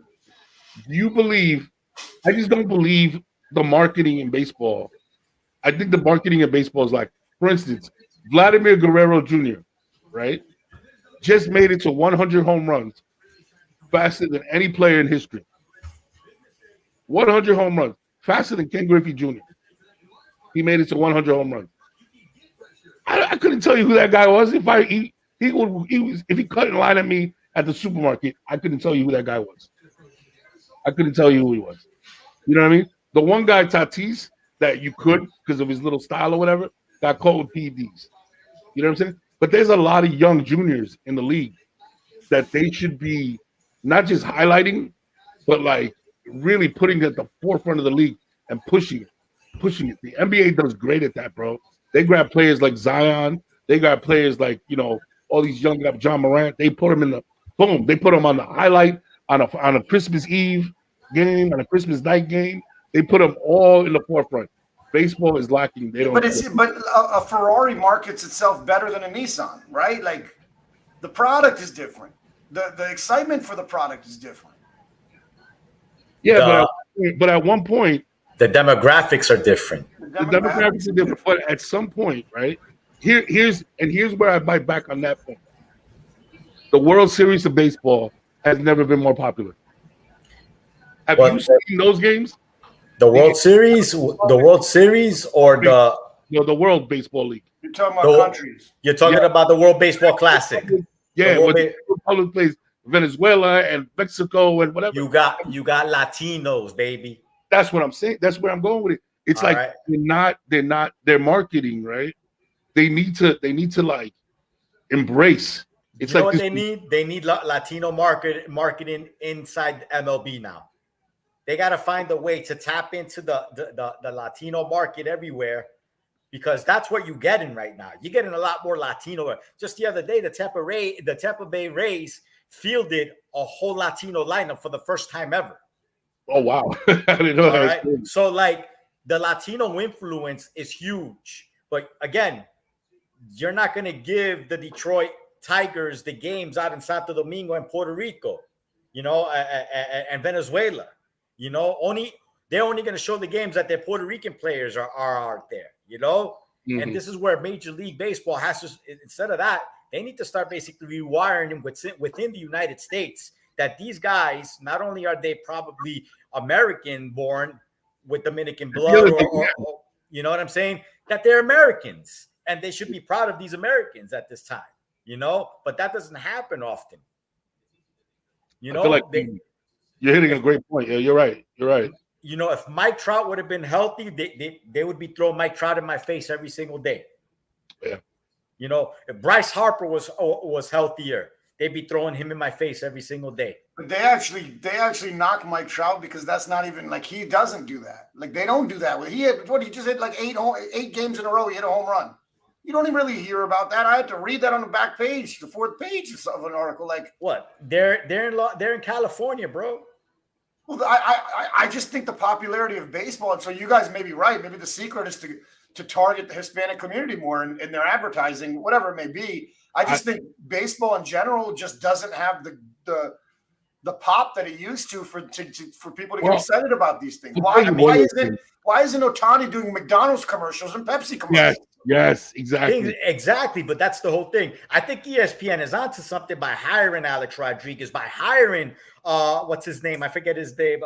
[SPEAKER 1] do you believe? I just don't believe the marketing in baseball. I think the marketing in baseball is like, for instance, Vladimir Guerrero Jr., right? Just made it to 100 home runs faster than any player in history. 100 home runs faster than Ken Griffey Jr. He made it to 100 home runs. I couldn't tell you who that guy was. If he was if he cut in line at me at the supermarket, I couldn't tell you who that guy was. I couldn't tell you who he was. You know what I mean? The one guy, Tatis, that you could because of his little style or whatever, got caught with PEDs. You know what I'm saying? But there's a lot of young juniors in the league that they should be not just highlighting, but like really putting at the forefront of the league and pushing it. The NBA does great at that, bro. They grab players like Zion. They got players like all these young guys, John Morant. They put them in the boom. They put them on the highlight on a Christmas Eve game, on a Christmas night game. They put them all in the forefront. Baseball is lacking. They don't.
[SPEAKER 3] But a Ferrari markets itself better than a Nissan, right? Like the product is different. The excitement for the product is different.
[SPEAKER 1] Yeah, but at one point,
[SPEAKER 2] The demographics are different.
[SPEAKER 1] the demographics are different. But at some point, right? Here's where I bite back on that point. The World Series of baseball has never been more popular. Have you seen those games?
[SPEAKER 2] The World Series, or
[SPEAKER 1] the World Baseball League.
[SPEAKER 3] You're talking about countries.
[SPEAKER 2] You're talking about the World Baseball Classic.
[SPEAKER 1] Yeah, when the Republic plays Venezuela and Mexico and whatever.
[SPEAKER 2] You got Latinos, baby.
[SPEAKER 1] That's what I'm saying. That's where I'm going with it. It's
[SPEAKER 2] All
[SPEAKER 1] like
[SPEAKER 2] right.
[SPEAKER 1] they're marketing, right? They need to like embrace. It's
[SPEAKER 2] you know
[SPEAKER 1] like
[SPEAKER 2] what they need? They need Latino marketing inside MLB now. They got to find a way to tap into the Latino market everywhere, because that's what you're getting right now. You're getting a lot more Latino. Just the other day, the Tampa Bay Rays fielded a whole Latino lineup for the first time ever.
[SPEAKER 1] Oh wow! I didn't know that.
[SPEAKER 2] All right. So like the Latino influence is huge, but again, you're not going to give the Detroit Tigers the games out in Santo Domingo and Puerto Rico, and Venezuela. They're only going to show the games that their Puerto Rican players are out there.
[SPEAKER 1] Mm-hmm.
[SPEAKER 2] And this is where Major League Baseball has to. Instead of that, they need to start basically rewiring them within the United States. That these guys, not only are they probably American born with Dominican blood, or you know what I'm saying, that they're Americans and they should be proud of these Americans at this time, but that doesn't happen often.
[SPEAKER 1] I feel like you're hitting a great point. Yeah, you're right.
[SPEAKER 2] If Mike Trout would have been healthy, they would be throwing Mike Trout in my face every single day.
[SPEAKER 1] Yeah.
[SPEAKER 2] If Bryce Harper was healthier, they'd be throwing him in my face every single day.
[SPEAKER 3] But they actually knocked Mike Trout because that's not even like he doesn't do that. Like they don't do that. He just hit like eight games in a row. He hit a home run. You don't even really hear about that. I had to read that on the back page, the fourth page of an article. Like
[SPEAKER 2] what? They're in California, bro.
[SPEAKER 3] Well, I just think the popularity of baseball, and so you guys may be right. Maybe the secret is to target the Hispanic community more in their advertising, whatever it may be. I just think baseball in general just doesn't have the pop that it used to for people to get excited about these things. Why isn't Ohtani doing McDonald's commercials and Pepsi commercials?
[SPEAKER 1] Yes, exactly.
[SPEAKER 2] Exactly, but that's the whole thing. I think ESPN is onto something by hiring Alex Rodriguez, by hiring what's his name? I forget his name.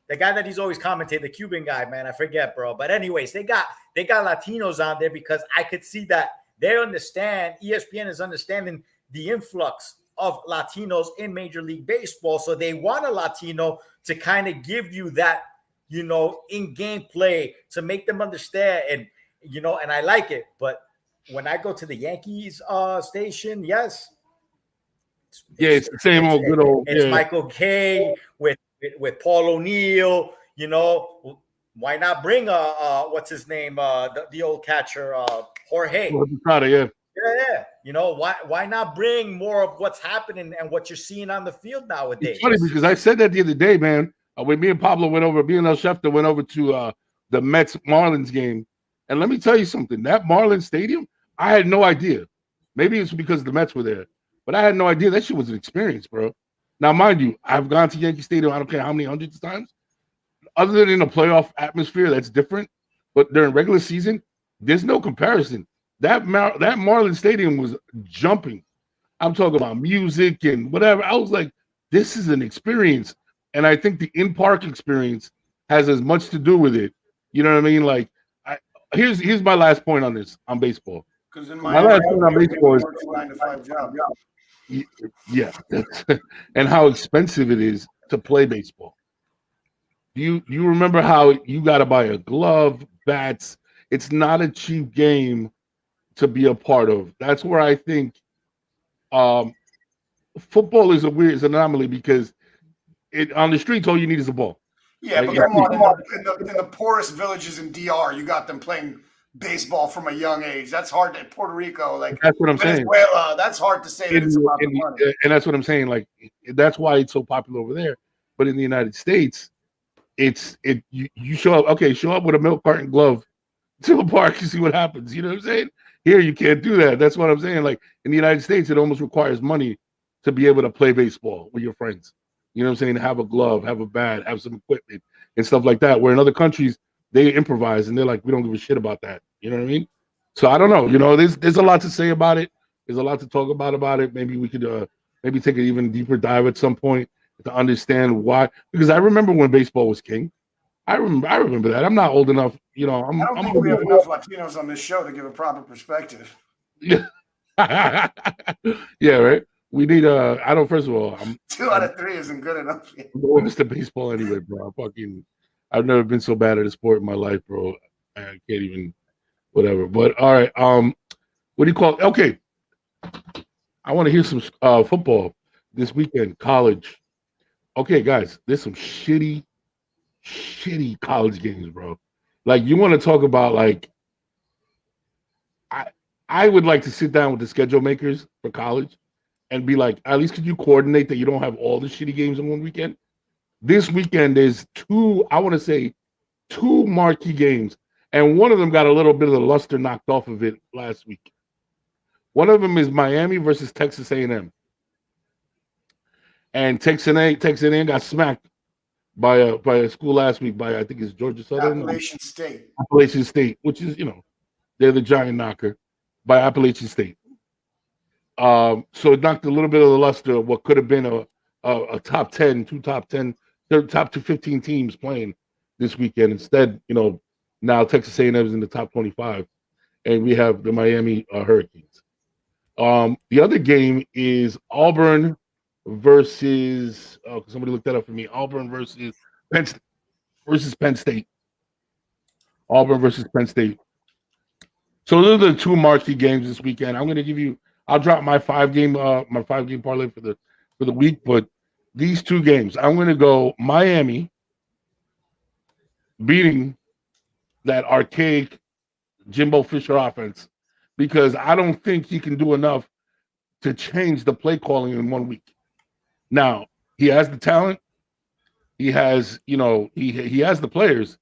[SPEAKER 2] the guy that he's always commentating, the Cuban guy, man, I forget, bro. But anyways, they got Latinos on there because I could see that they understand. ESPN is understanding the influx of Latinos in Major League Baseball, so they want a Latino to kind of give you that, in-game play to make them understand, and and I like it. But when I go to the Yankees station, yes,
[SPEAKER 1] it's the same old good old.
[SPEAKER 2] It's Michael Kay with Paul O'Neill. Why not bring what's his name? The old catcher, Jorge. Yeah. Why not bring more of what's happening and what you're seeing on the field nowadays?
[SPEAKER 1] It's funny because I said that the other day, man. When me and Pablo went over, me and El Schefter went over to the Mets Marlins game, and let me tell you something. That Marlins Stadium, I had no idea. Maybe it's because the Mets were there, but I had no idea that shit was an experience, bro. Now, mind you, I've gone to Yankee Stadium. I don't care how many hundreds of times. Other than in a playoff atmosphere, that's different. But during regular season, there's no comparison. That Marlins Stadium was jumping. I'm talking about music and whatever. I was like, this is an experience. And I think the in-park experience has as much to do with it. You know what I mean? Like, here's my last point on this, on baseball.
[SPEAKER 3] Because in
[SPEAKER 1] my last point on baseball is
[SPEAKER 3] 9 to 5 job.
[SPEAKER 1] Yeah. And how expensive it is to play baseball. Do you remember how you got to buy a glove, bats? It's not a cheap game to be a part of. That's where I think football is an anomaly because on the streets all you need is a ball.
[SPEAKER 3] Yeah, but come on, in the poorest villages in DR, you got them playing baseball from a young age. That's hard in Puerto Rico, like
[SPEAKER 1] that's what I'm saying.
[SPEAKER 3] That's hard to say that it's about the money.
[SPEAKER 1] And that's what I'm saying. Like that's why it's so popular over there. But in the United States, you show up. Okay, show up with a milk carton glove to the park and see what happens. You know what I'm saying? Here you can't do that. That's what I'm saying. Like in the United States, it almost requires money to be able to play baseball with your friends. You know what I'm saying? Have a glove, have a bat, have some equipment and stuff like that. Where in other countries they improvise and they're like, we don't give a shit about that. You know what I mean? So I don't know. There's a lot to say about it. There's a lot to talk about it. Maybe we could maybe take an even deeper dive at some point to understand why. Because I remember when baseball was king. I remember that. I'm not old enough.
[SPEAKER 3] I don't think we have enough Latinos on this show to give a proper perspective.
[SPEAKER 1] Yeah. Yeah, right. We need I don't. First of all,
[SPEAKER 3] 2 out of 3 isn't good enough.
[SPEAKER 1] I'm going to baseball anyway, bro. I've never been so bad at a sport in my life, bro. I can't even, whatever. But all right, what do you call it? Okay, I want to hear some football this weekend, college. Okay, guys, there's some shitty college games, bro. Like you want to talk about like, I would like to sit down with the schedule makers for college and be like, at least could you coordinate that you don't have all the shitty games on one weekend? This weekend there's two marquee games, and one of them got a little bit of the luster knocked off of it last week. One of them is Miami versus Texas A&M. And Texas A&M got smacked by a school last week by, I think it's Georgia Southern.
[SPEAKER 3] Appalachian State, which is, they're the giant knocker, by Appalachian State. So it knocked a little bit of the luster of what could have been a top 10, top 15 teams playing this weekend. Instead, now Texas A&M is in the top 25, and we have the Miami Hurricanes. The other game is Auburn versus somebody looked that up for me. Auburn versus Penn State. Auburn versus Penn State. So those are the two marquee games this weekend. I'm going to give you. I'll drop my 5-game parlay for the week, but these two games, I'm going to go Miami beating that archaic Jimbo Fisher offense because I don't think he can do enough to change the play calling in 1 week. Now, he has the talent. He has, he has the players,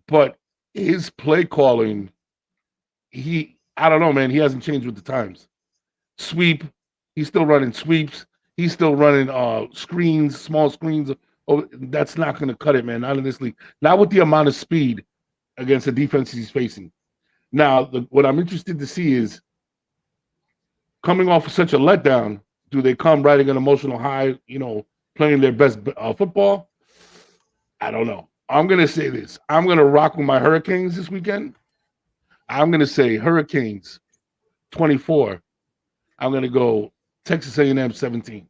[SPEAKER 3] but his play calling, I don't know, man. He hasn't changed with the times. Sweep, he's still running sweeps. He's still running screens, small screens. Oh, that's not going to cut it, man. Not in this league. Not with the amount of speed against the defense he's facing. Now, what I'm interested to see is coming off of such a letdown, do they come riding an emotional high, playing their best football?
[SPEAKER 1] I don't know. I'm gonna say this. I'm gonna rock with my Hurricanes this weekend. I'm gonna say Hurricanes 24. I'm gonna go Texas A&M 17.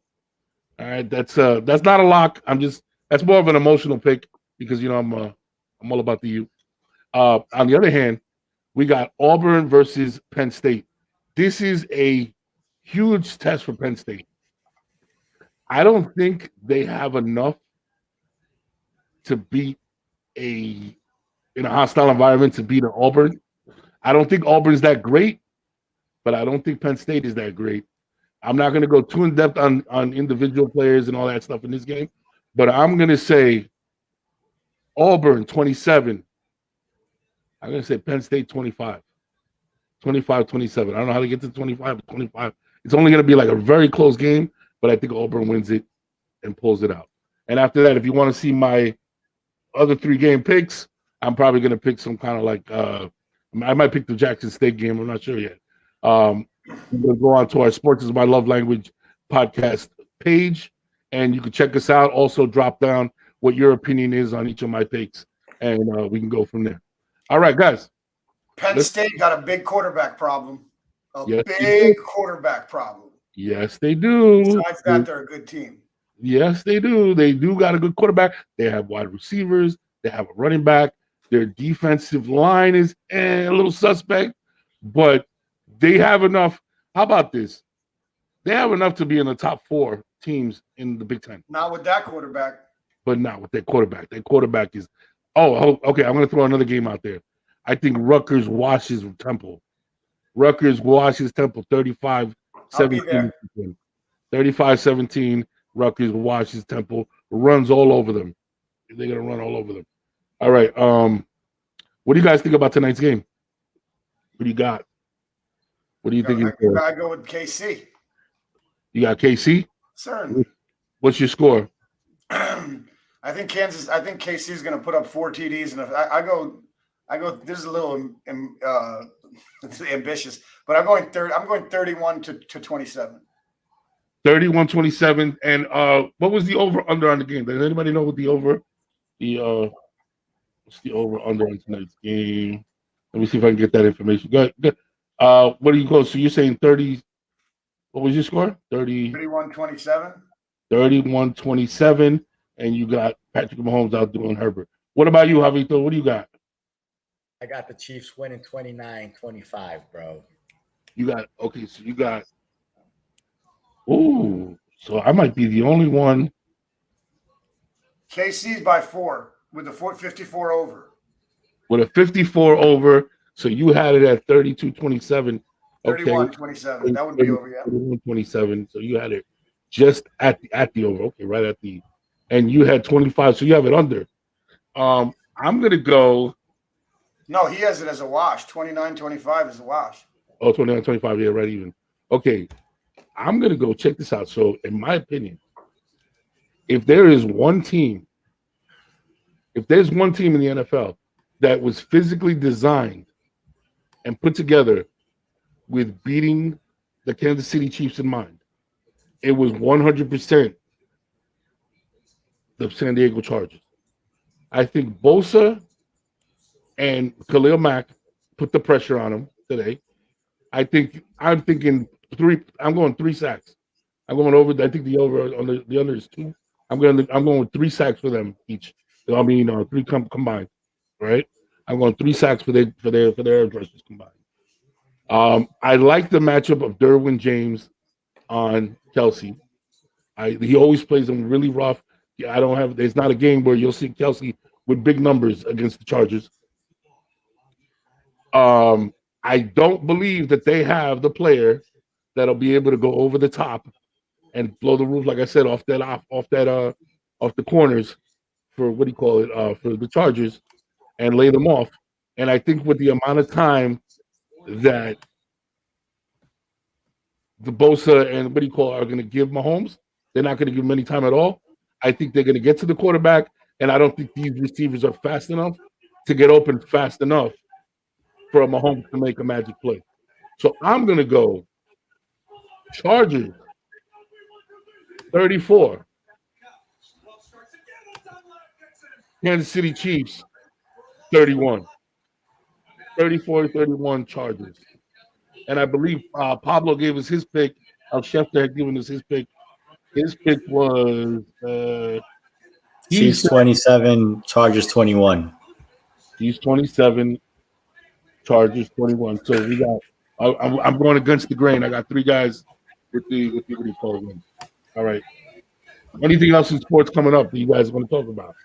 [SPEAKER 1] All right, that's not a lock. That's more of an emotional pick because I'm all about the U. On the other hand, we got Auburn versus Penn State. This is a huge test for Penn State. I don't think they have enough to beat a in a hostile environment to beat an Auburn. I don't think Auburn's that great, but I don't think Penn State is that great. I'm not going to go too in depth on individual players and all that stuff in this game, but I'm going to say Auburn 27. I'm going to say Penn State 25. 25, 27. I don't know how to get to 25, but 25. It's only going to be like a very close game, but I think Auburn wins it and pulls it out. And after that, if you want to see my other 3-game picks, I'm probably going to pick some kind of like I might pick the Jackson State game. I'm not sure yet. We're going to go on to our Sports is My Love Language podcast page, and you can check us out. Also, drop down what your opinion is on each of my picks, and we can go from there. All right, guys.
[SPEAKER 3] Penn State got a big quarterback problem.
[SPEAKER 1] Yes,
[SPEAKER 3] Big quarterback problem.
[SPEAKER 1] Yes, they do.
[SPEAKER 3] Besides that, they're a good team.
[SPEAKER 1] Yes, they do. They do got a good quarterback. They have wide receivers. They have a running back. Their defensive line is a little suspect, but they have enough. How about this? They have enough to be in the top 4 teams in the Big Ten.
[SPEAKER 3] Not with that quarterback.
[SPEAKER 1] But not with their quarterback. Their quarterback is okay. I'm going to throw another game out there. I think Rutgers washes Temple. Rutgers washes Temple 35-17. 35-17. Rutgers washes Temple. Runs all over them. They're going to run all over them. All right. What do you guys think about tonight's game? What do you got? What do you think?
[SPEAKER 3] I go with KC.
[SPEAKER 1] You got KC?
[SPEAKER 3] Certainly.
[SPEAKER 1] What's your score?
[SPEAKER 3] I think KC is going to put up 4 TDs, and if I go. This is a little ambitious, but I'm going 31 to 27.
[SPEAKER 1] 31-27. And what was the over under on the game? Does anybody know what the over? What's the over under on tonight's game? Let me see if I can get that information. Good. What do you go? So you're saying 30? What was your score?
[SPEAKER 3] 31-27.
[SPEAKER 1] 31-27, and you got Patrick Mahomes out doing Herbert. What about you, Javito? What do you got?
[SPEAKER 2] I got the Chiefs winning 29-25, bro.
[SPEAKER 1] You got so I might be the only one.
[SPEAKER 3] KC's by 4 with the 54 over.
[SPEAKER 1] With a 54 over, so you had it at 32-27.
[SPEAKER 3] 31-27. That would be over, yeah.
[SPEAKER 1] 31-27. So you had it just at the over. Okay, right at the, and you had 25, so you have it under. I'm gonna go.
[SPEAKER 3] No, he has it as a wash. 29-25 is a wash.
[SPEAKER 1] Oh, 29-25, yeah, right even. Okay. I'm gonna go check this out. So, in my opinion, if there's one team in the NFL that was physically designed and put together with beating the Kansas City Chiefs in mind, it was 100% the San Diego Chargers. I think Bosa and Khalil Mack put the pressure on him today. I'm going 3 sacks. I'm going over. I think the over on the under is 2. I'm going with 3 sacks for them each. I mean, 3 combined, right? I'm going 3 sacks for their edge rushers combined. I like the matchup of Derwin James on Kelsey. He always plays them really rough. There's not a game where you'll see Kelsey with big numbers against the Chargers. I don't believe that they have the player that'll be able to go over the top and blow the roof, like I said, off the corners for what do you call it, for the Chargers and lay them off. And I think with the amount of time that the Bosa and what do you call it are going to give Mahomes, they're not going to give him any time at all. I think they're going to get to the quarterback, and I don't think these receivers are fast enough to get open fast enough for a Mahomes to make a magic play. So I'm going to go Chargers 34. Kansas City Chiefs, 31. 34-31 Chargers. And I believe Pablo gave us his pick. Schefter had given us his pick. His pick was he
[SPEAKER 2] Chiefs
[SPEAKER 1] said
[SPEAKER 2] 27, Chargers 21.
[SPEAKER 1] Chiefs 27, Chargers 21. So we got. I'm going against the grain. I got three guys with the what do you call it? All right. Anything else in sports coming up that you guys want to talk about?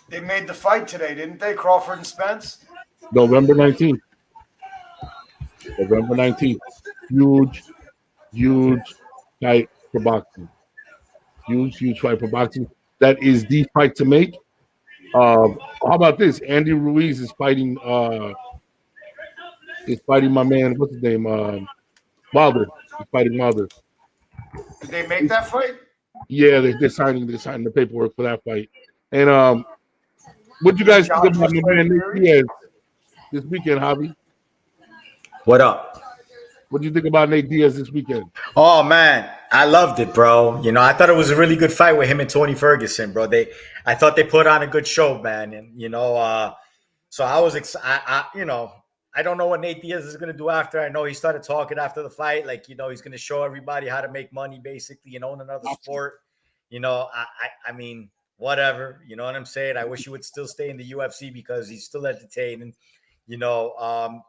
[SPEAKER 3] They made the fight today, didn't they? Crawford and Spence.
[SPEAKER 1] November 19th. November 19th. Huge, huge fight for boxing. Huge fight for boxing. That is the fight to make. How about this? Andy Ruiz is fighting my man, what's his name? Wilder. He's fighting Wilder.
[SPEAKER 3] Did they make that fight?
[SPEAKER 1] Yeah, they're signing the paperwork for that fight. And what you guys think about my man Nate Diaz this weekend, Javi?
[SPEAKER 2] What up?
[SPEAKER 1] What do you think about Nate Diaz this weekend?
[SPEAKER 2] Oh man, I loved it, bro. You know, I thought it was a really good fight with him and Tony Ferguson, bro. I thought they put on a good show, man. And you know, so I was excited. You know, I don't know what Nate Diaz is going to do after. I know he started talking after the fight, like, you know, he's going to show everybody how to make money, basically, and own another sport. You know, I mean, whatever. You know what I'm saying? I wish he would still stay in the UFC because he's still entertaining. You know,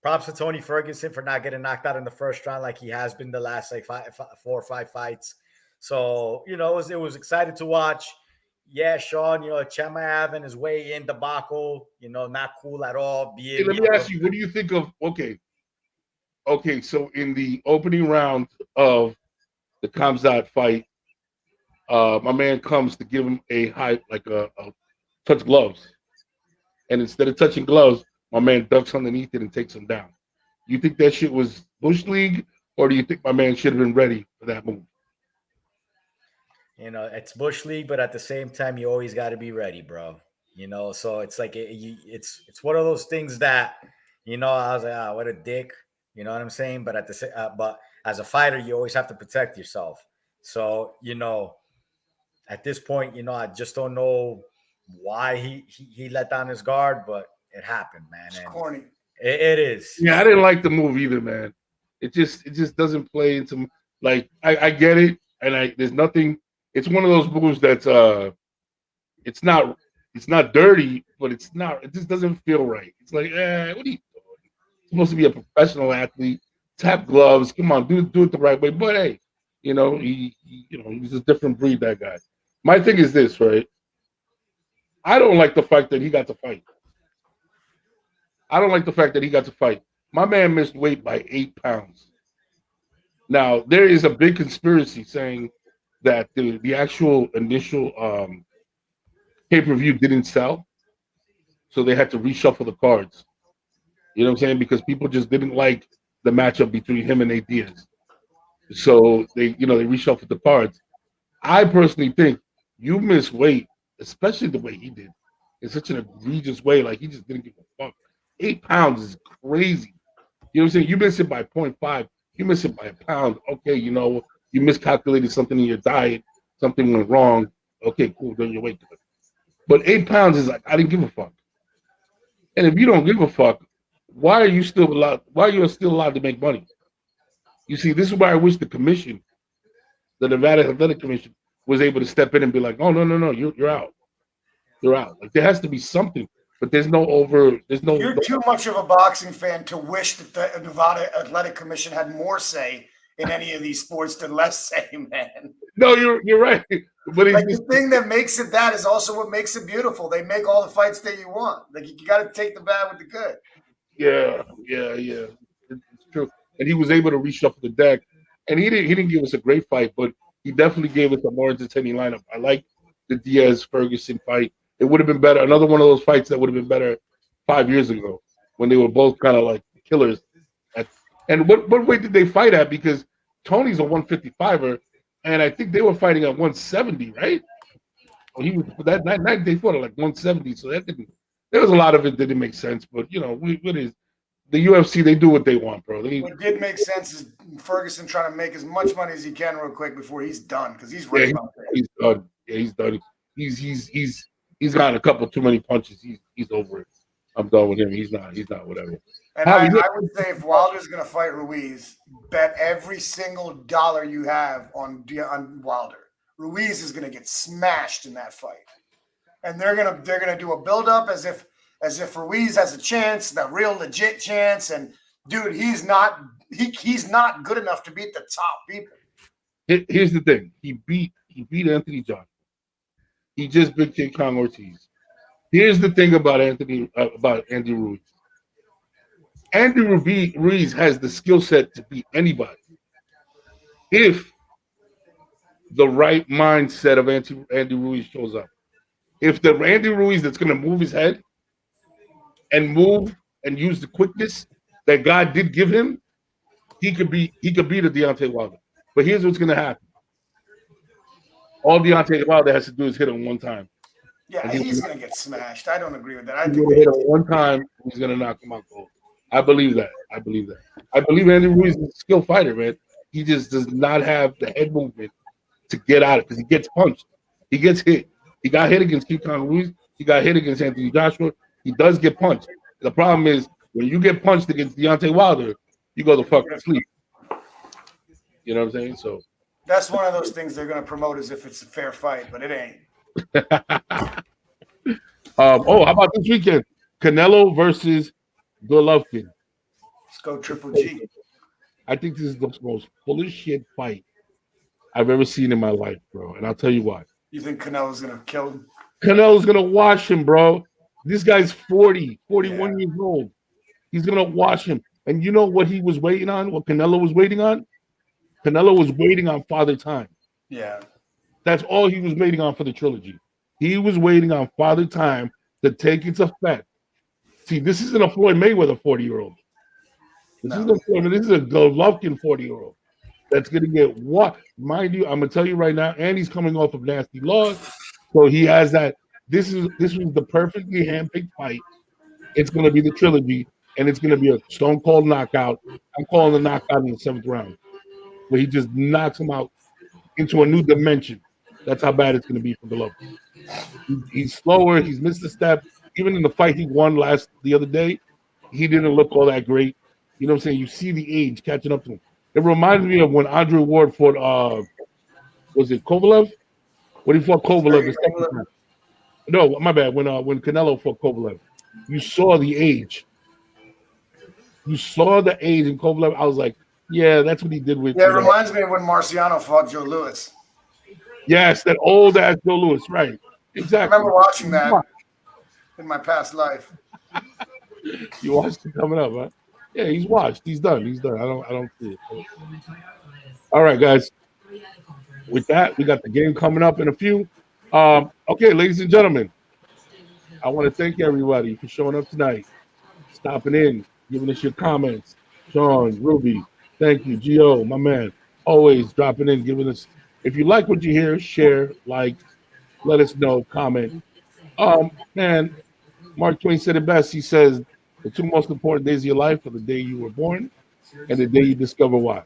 [SPEAKER 2] props to Tony Ferguson for not getting knocked out in the first round like he has been the last like 4 or 5 fights. So, you know, it was excited to watch. Yeah, Sean, you know, Chemaev and his way in debacle, you know, not cool at all.
[SPEAKER 1] Hey, let me ask you, what do you think of, okay, so in the opening round of the Khamzat fight, my man comes to give him a high, like a touch gloves. And instead of touching gloves, my man ducks underneath it and takes him down. You think that shit was Bush League, or do you think my man should have been ready for that move?
[SPEAKER 2] You know, it's Bush League, but at the same time, you always got to be ready, bro. You know, so it's like it's one of those things that, you know, I was like, what a dick. You know what I'm saying? But but as a fighter, you always have to protect yourself. So, you know, at this point, you know, I just don't know why he let down his guard, but it happened, man.
[SPEAKER 3] It's corny.
[SPEAKER 2] It is.
[SPEAKER 1] Yeah, I didn't like the move either, man. It just doesn't play into, like, I get it, and there's nothing. It's one of those moves that's it's not dirty, but it just doesn't feel right. It's like, what are you doing? You're supposed to be a professional athlete. Tap gloves. Come on, do it the right way. But hey, you know, he's a different breed, that guy. My thing is this, right? I don't like the fact that he got to fight. I don't like the fact that he got to fight. My man missed weight by 8 pounds. Now, there is a big conspiracy saying that the actual initial pay-per-view didn't sell, so they had to reshuffle the cards. You know what I'm saying? Because people just didn't like the matchup between him and Nate Diaz. So they reshuffled the cards. I personally think you miss weight, especially the way he did, in such an egregious way. Like, he just didn't give a fuck. 8 pounds is crazy. You know what I'm saying? You miss it by 0.5. You miss it by a pound. Okay, you know, you miscalculated something in your diet. Something went wrong. Okay, cool. Then your weight cut. But 8 pounds is like, I didn't give a fuck. And if you don't give a fuck, why are you still allowed? Why are you still allowed to make money? You see, this is why I wish the commission, the Nevada Athletic Commission, was able to step in and be like, "Oh, no, you're out. You're out." Like, there has to be something, but there's no.
[SPEAKER 3] You're too much of a boxing fan to wish that the Nevada Athletic Commission had more say in any of these sports than less say, man.
[SPEAKER 1] No, you're right. But
[SPEAKER 3] like, the thing that makes it that is also what makes it beautiful. They make all the fights that you want. Like, you got to take the bad with the good.
[SPEAKER 1] Yeah. It's true. And he was able to reshuffle the deck. And he didn't give us a great fight, but he definitely gave us a more entertaining lineup. I like the Diaz-Ferguson fight. It would have been better. Another one of those fights that would have been better 5 years ago when they were both kind of like killers. And what weight did they fight at? Because Tony's a 155er, and I think they were fighting at 170, right? Well, he was that night they fought at like 170, so that didn't. There was a lot of it that didn't make sense, but you know, what is the UFC? They do what they want, bro.
[SPEAKER 3] What did make sense is Ferguson trying to make as much money as he can real quick before he's done, because he's right about there.
[SPEAKER 1] He's done. Yeah, he's done. He's He's gotten a couple too many punches. He's over it. I'm done with him. He's not whatever.
[SPEAKER 3] And I would say if Wilder's going to fight Ruiz, bet every single dollar you have on Wilder. Ruiz is going to get smashed in that fight, and they're gonna do a build up as if Ruiz has a chance, the real legit chance. And dude, he's not good enough to beat the top people.
[SPEAKER 1] Here's the thing: he beat Anthony Joshua. He just beat King Kong Ortiz. Here's the thing about Andy Ruiz. Andy Ruiz has the skill set to beat anybody if the right mindset of Andy Ruiz shows up. If the Andy Ruiz that's going to move his head and move and use the quickness that God did give him, he could beat a Deontay Wilder. But here's what's going to happen. All Deontay Wilder has to do is hit him one time.
[SPEAKER 3] Yeah, he's going to get smashed. I don't agree with that. I
[SPEAKER 1] think
[SPEAKER 3] think
[SPEAKER 1] he'll hit him one time. He's going to knock him out cold. I believe that. I believe Andy Ruiz is a skilled fighter, man. He just does not have the head movement to get out of it because he gets punched. He gets hit. He got hit against King Kong Ruiz. He got hit against Anthony Joshua. He does get punched. The problem is when you get punched against Deontay Wilder, you go the fuck to sleep. You know what I'm saying? So
[SPEAKER 3] that's one of those things they're going to promote as if it's a fair fight, but it ain't.
[SPEAKER 1] How about this weekend? Canelo versus Golovkin.
[SPEAKER 3] Let's go Triple G.
[SPEAKER 1] I think this is the most fullest shit fight I've ever seen in my life, bro. And I'll tell you why.
[SPEAKER 3] You think Canelo's going to kill him?
[SPEAKER 1] Canelo's going to wash him, bro. This guy's 41 years old. He's going to wash him. And you know what he was waiting on? What Canelo was waiting on? Canelo was waiting on Father Time.
[SPEAKER 3] Yeah.
[SPEAKER 1] That's all he was waiting on for the trilogy. He was waiting on Father Time to take its effect. See, this isn't a Floyd Mayweather 40-year-old. This is a Golovkin 40-year-old that's going to get what? Mind you, I'm going to tell you right now, and he's coming off of nasty loss. So he has that. This was the perfectly handpicked fight. It's going to be the trilogy, and it's going to be a stone cold knockout. I'm calling the knockout in the 7th round, where he just knocks him out into a new dimension. That's how bad it's going to be for Golovkin. He's slower. He's missed a step. Even in the fight he won the other day, he didn't look all that great. You know what I'm saying? You see the age catching up to him. It reminds me of when Andre Ward fought, was it Kovalev? When he fought Kovalev the second time. No, my bad. When Canelo fought Kovalev, you saw the age. You saw the age in Kovalev. I was like, yeah, that's what he did with.
[SPEAKER 3] Yeah, it reminds me of when Marciano fought Joe Louis.
[SPEAKER 1] Yes, that old ass Joe Louis, right? Exactly.
[SPEAKER 3] I remember watching that in my past life.
[SPEAKER 1] You watched it coming up, huh? Yeah, he's washed. He's done. I don't see it. All right, guys. With that, we got the game coming up in a few. Okay, ladies and gentlemen, I want to thank everybody for showing up tonight, stopping in, giving us your comments. Sean, Ruby, thank you. Gio, my man, always dropping in, giving us. If you like what you hear, share, like, let us know, comment. Man, Mark Twain said it best. He says, the 2 most important days of your life are the day you were born and the day you discover why.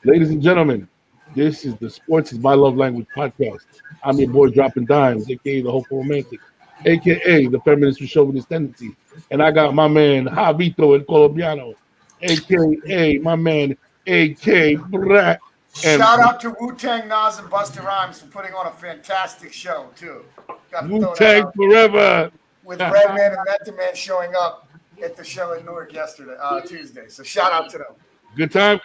[SPEAKER 1] Ladies and gentlemen, this is the Sports is My Love Language podcast. I'm your boy Dropping Dimes, a.k.a. the Hopeful Romantic, a.k.a. the Feminist with Chauvinist Tendency. And I got my man Javito El Colombiano, a.k.a. my man A.K. Brat.
[SPEAKER 3] Shout out to Wu-Tang, Nas, and Busta Rhymes for putting on a fantastic show, too.
[SPEAKER 1] Wu-Tang forever.
[SPEAKER 3] With Redman and Method Man showing up at the show in Newark Tuesday. So shout out to them.
[SPEAKER 1] Good time.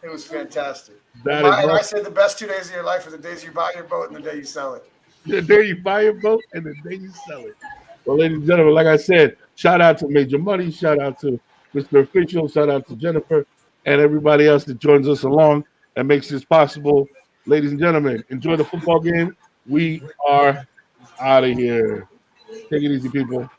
[SPEAKER 3] It was fantastic. And I said the best 2 days of your life are the days you buy your boat and the day you sell it.
[SPEAKER 1] The day you buy your boat and the day you sell it. Well, ladies and gentlemen, like I said, shout out to Major Money, shout out to Mr. Official, shout out to Jennifer, and everybody else that joins us along and makes this possible. Ladies and gentlemen, enjoy the football game. We are out of here. Take it easy, people.